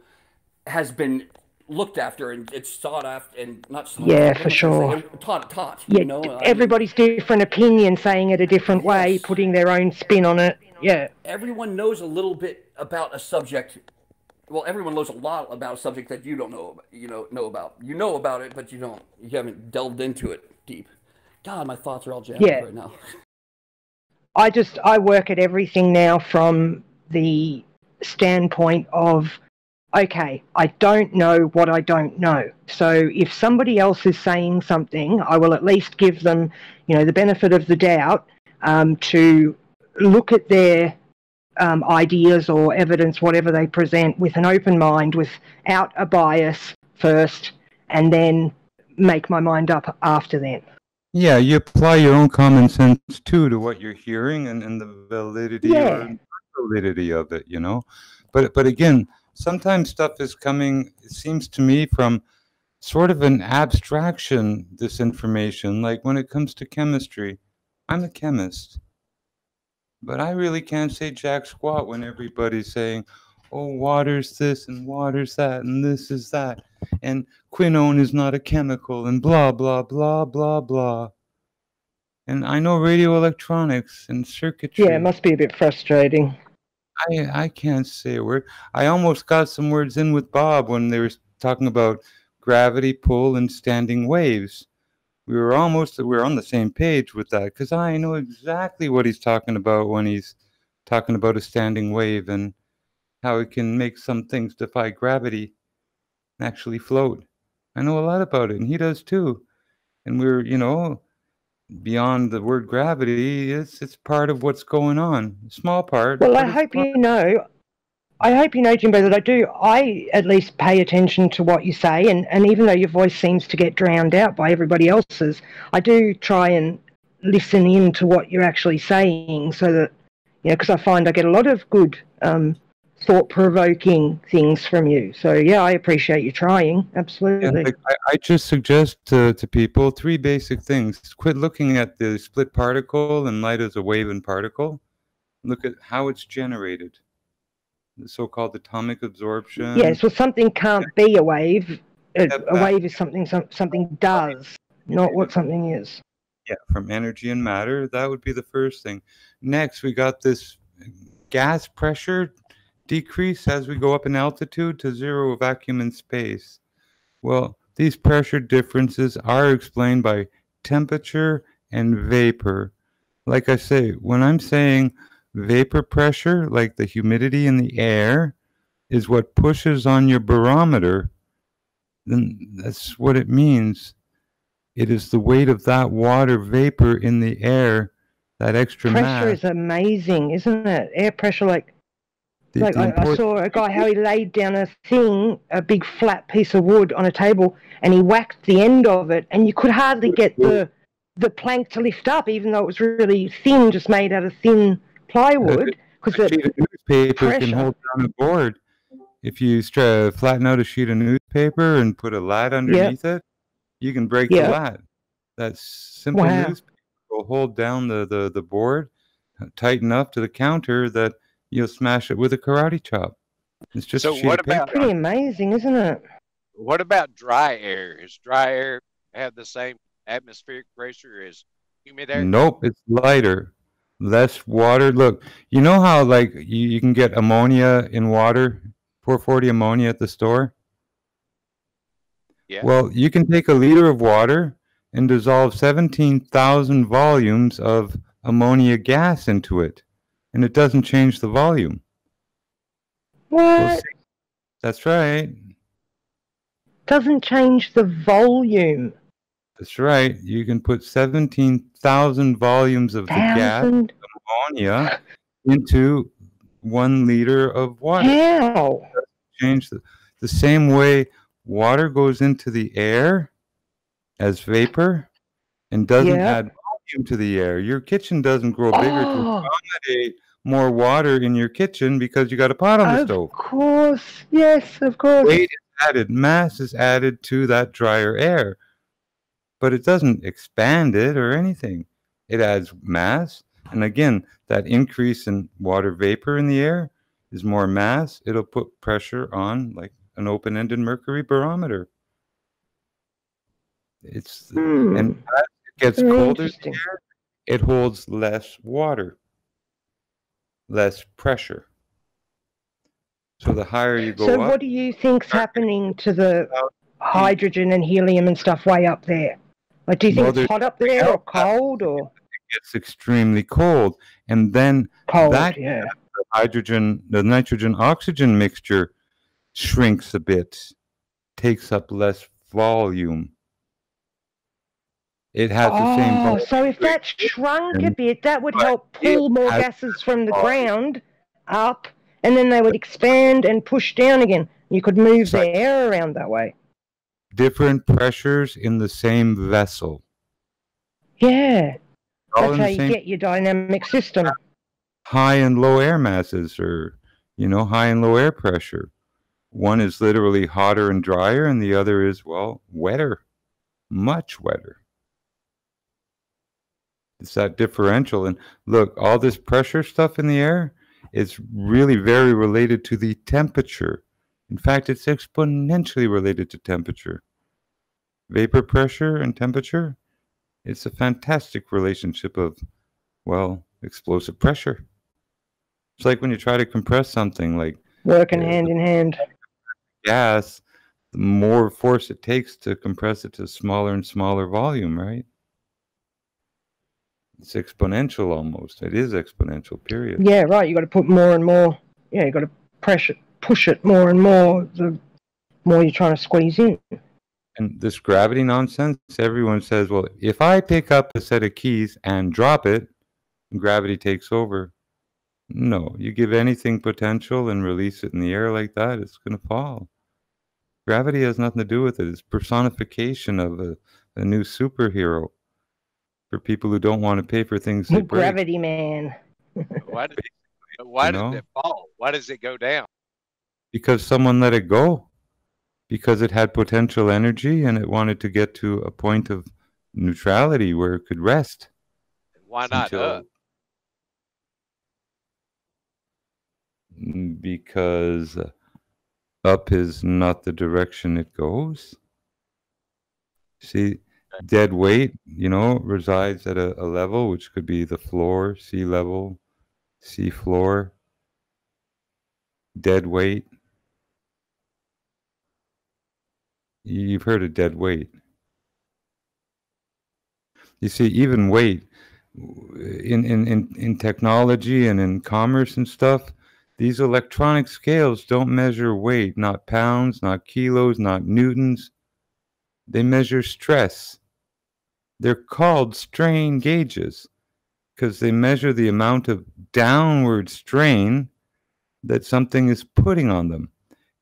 has been looked after and it's sought after and not sought yeah, after, for sure. Taught. Yeah, you know, everybody's different opinion, saying it a different way, putting their own spin on it. Yeah. Everyone knows a little bit about a subject. Well, everyone knows a lot about a subject that you don't know. Know about. You know about it, but you don't. You haven't delved into it deep. God, my thoughts are all jammed right now. I work at everything now from the standpoint of, okay, I don't know what I don't know. So if somebody else is saying something, I will at least give them, the benefit of the doubt to look at their ideas or evidence, whatever they present, with an open mind, without a bias first, and then make my mind up after then. Yeah, you apply your own common sense too to what you're hearing and the validity or validity of it, But again, sometimes stuff is coming, it seems to me, from sort of an abstraction, this information. Like when it comes to chemistry, I'm a chemist, but I really can't say jack squat when everybody's saying, oh, water's this and water's that and this is that, and quinone is not a chemical and blah, blah, blah, blah, blah. And I know radio electronics and circuitry. Yeah, it must be a bit frustrating. I can't say a word. I almost got some words in with Bob when they were talking about gravity, pull, and standing waves. We were on the same page with that, because I know exactly what he's talking about when he's talking about a standing wave and how it can make some things defy gravity and actually float. I know a lot about it, and he does too. And we're, beyond the word gravity, it's part of what's going on. A small part. Well, I hope you know, Jimbo, that I at least pay attention to what you say, and even though your voice seems to get drowned out by everybody else's, I do try and listen in to what you're actually saying, so that, because I find I get a lot of good thought-provoking things from you. So, yeah, I appreciate you trying. Absolutely. Yeah, I just suggest to people 3 basic things. Quit looking at the split particle and light as a wave and particle. Look at how it's generated. The so-called atomic absorption. Yes, well, something can't be a wave. A wave is something does, not what something is. Yeah, from energy and matter. That would be the first thing. Next, we got this gas pressure decrease as we go up in altitude to zero vacuum in space. Well, these pressure differences are explained by temperature and vapor. Like I say, when I'm saying vapor pressure, like the humidity in the air, is what pushes on your barometer, then that's what it means. It is the weight of that water vapor in the air, that extra mass. Pressure is amazing, isn't it? Air pressure, I saw a guy, how he laid down a big flat piece of wood on a table, and he whacked the end of it, and you could hardly get the plank to lift up, even though it was really thin, just made out of thin plywood. Because the newspaper can hold down a board. If you flatten out a sheet of newspaper and put a lat underneath it, you can break the lat. That simple newspaper will hold down the board tight enough to the counter that you'll smash it with a karate chop. It's just so. What about pretty amazing, isn't it? What about dry air? Does dry air have the same atmospheric pressure as humid air? Nope, it's lighter, less water. Look, you know how you can get ammonia in water, 440 ammonia at the store. Yeah. Well, you can take a liter of water and dissolve 17,000 volumes of ammonia gas into it. And it doesn't change the volume. What? That's right. Doesn't change the volume. That's right. You can put 17,000 volumes of the gas, ammonia, into 1 liter of water. How? Change the same way water goes into the air as vapor and doesn't add volume to the air. Your kitchen doesn't grow bigger to accommodate more water in your kitchen because you got a pot on the stove. Of course. Yes, of course. Weight is added, mass is added to that drier air. But it doesn't expand it or anything. It adds mass, And again, that increase in water vapor in the air is more mass. It'll put pressure on like an open-ended mercury barometer. And as it gets colder in the air, it holds less water, less pressure. So the higher you go up. So what do you think's happening to the hydrogen and helium and stuff way up there? Like, do you think it's hot up there or cold or? It gets extremely cold, and then the hydrogen, the nitrogen oxygen mixture shrinks a bit, takes up less volume. It has the same volume. So if that shrunk a bit, that would help pull more gases from the ground up, and then they would expand and push down again. You could move the air around that way. Different pressures in the same vessel. Yeah. That's how you get your dynamic system. High and low air masses, or, high and low air pressure. One is literally hotter and drier, and the other is, well, wetter, much wetter. It's that differential. And look, all this pressure stuff in the air is really very related to the temperature. In fact, it's exponentially related to temperature. Vapor pressure and temperature, it's a fantastic relationship of, well, explosive pressure. It's like when you try to compress something, like working hand in hand. Gas, the more force it takes to compress it to smaller and smaller volume, right? It's exponential almost. It is exponential, period. Yeah, right. You got to put more and more. Yeah, you got to push it more and more. The more you're trying to squeeze in. And this gravity nonsense, everyone says, well, if I pick up a set of keys and drop it, gravity takes over. No, you give anything potential and release it in the air like that, it's going to fall. Gravity has nothing to do with it. It's personification of a new superhero for people who don't want to pay for things that break. Gravity man. Why does it fall? Why does it go down? Because someone let it go. Because it had potential energy and it wanted to get to a point of neutrality where it could rest. Why not up? Because up is not the direction it goes. See, dead weight, resides at a level which could be the floor, sea level, sea floor. Dead weight. You've heard of dead weight. You see, even weight in technology and in commerce and stuff, these electronic scales don't measure weight, not pounds, not kilos, not newtons. They measure stress. They're called strain gauges because they measure the amount of downward strain that something is putting on them.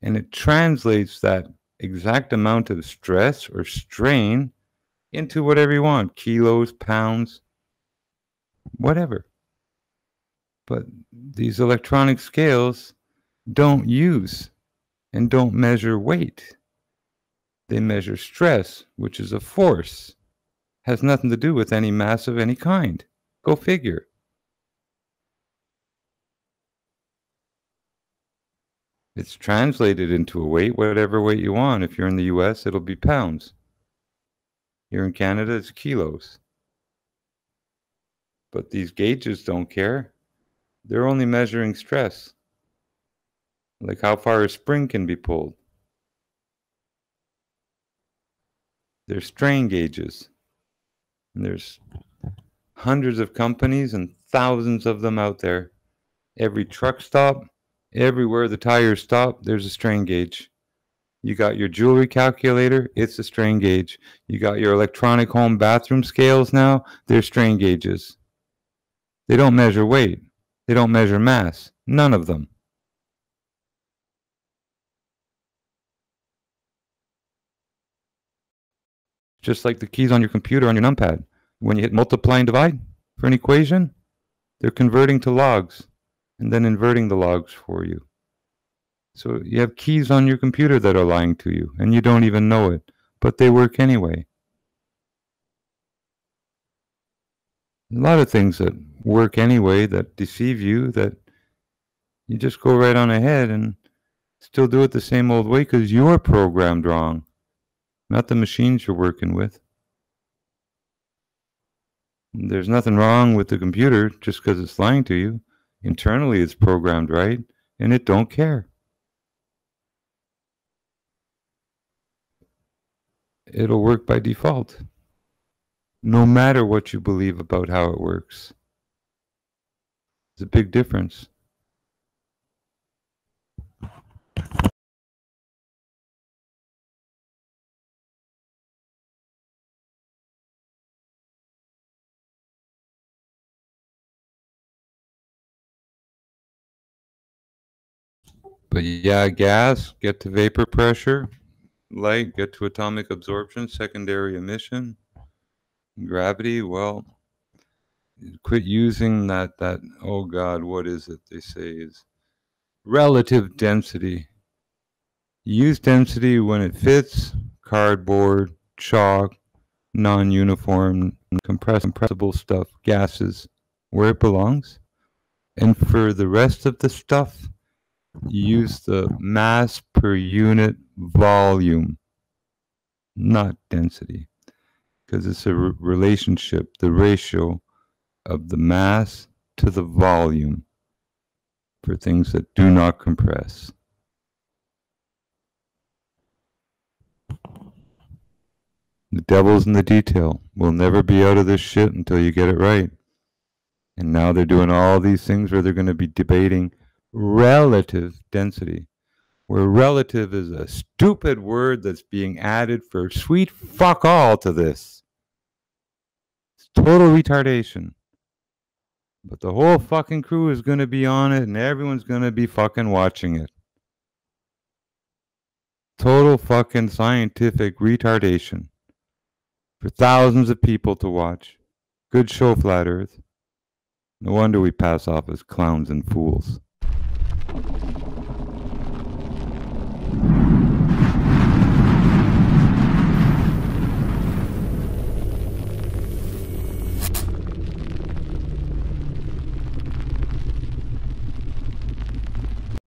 And it translates that exact amount of stress or strain into whatever you want, kilos, pounds, whatever. But these electronic scales don't use and don't measure weight. They measure stress, which is a force. Has nothing to do with any mass of any kind. Go figure. It's translated into a weight, whatever weight you want. If you're in the US, it'll be pounds. Here in Canada, it's kilos. But these gauges don't care. They're only measuring stress. Like how far a spring can be pulled. They're strain gauges. And there's hundreds of companies and thousands of them out there. Every truck stop, everywhere the tires stop, there's a strain gauge. You got your jewelry calculator, it's a strain gauge. You got your electronic home bathroom scales now, they're strain gauges. They don't measure weight. They don't measure mass. None of them. Just like the keys on your computer on your numpad. When you hit multiply and divide for an equation, they're converting to logs and then inverting the logs for you. So you have keys on your computer that are lying to you and you don't even know it, but they work anyway. A lot of things that work anyway that deceive you, that you just go right on ahead and still do it the same old way because you're programmed wrong, not the machines you're working with. There's nothing wrong with the computer just because it's lying to you. Internally, it's programmed right, and it don't care. It'll work by default, no matter what you believe about how it works. It's a big difference. But yeah, gas, get to vapor pressure. Light, get to atomic absorption, secondary emission. Gravity, well, quit using that, oh God, what is it they say is relative density. Use density when it fits, cardboard, chalk, non-uniform, compressible stuff, gases, where it belongs. And for the rest of the stuff, use the mass per unit volume, not density, because it's a relationship, the ratio of the mass to the volume for things that do not compress. The devil's in the detail. We'll never be out of this shit until you get it right. And now they're doing all these things where they're going to be debating relative density, where relative is a stupid word that's being added for sweet fuck all to this. It's total retardation. But the whole fucking crew is going to be on it and everyone's going to be fucking watching it. Total fucking scientific retardation for thousands of people to watch. Good show, Flat Earth. No wonder we pass off as clowns and fools.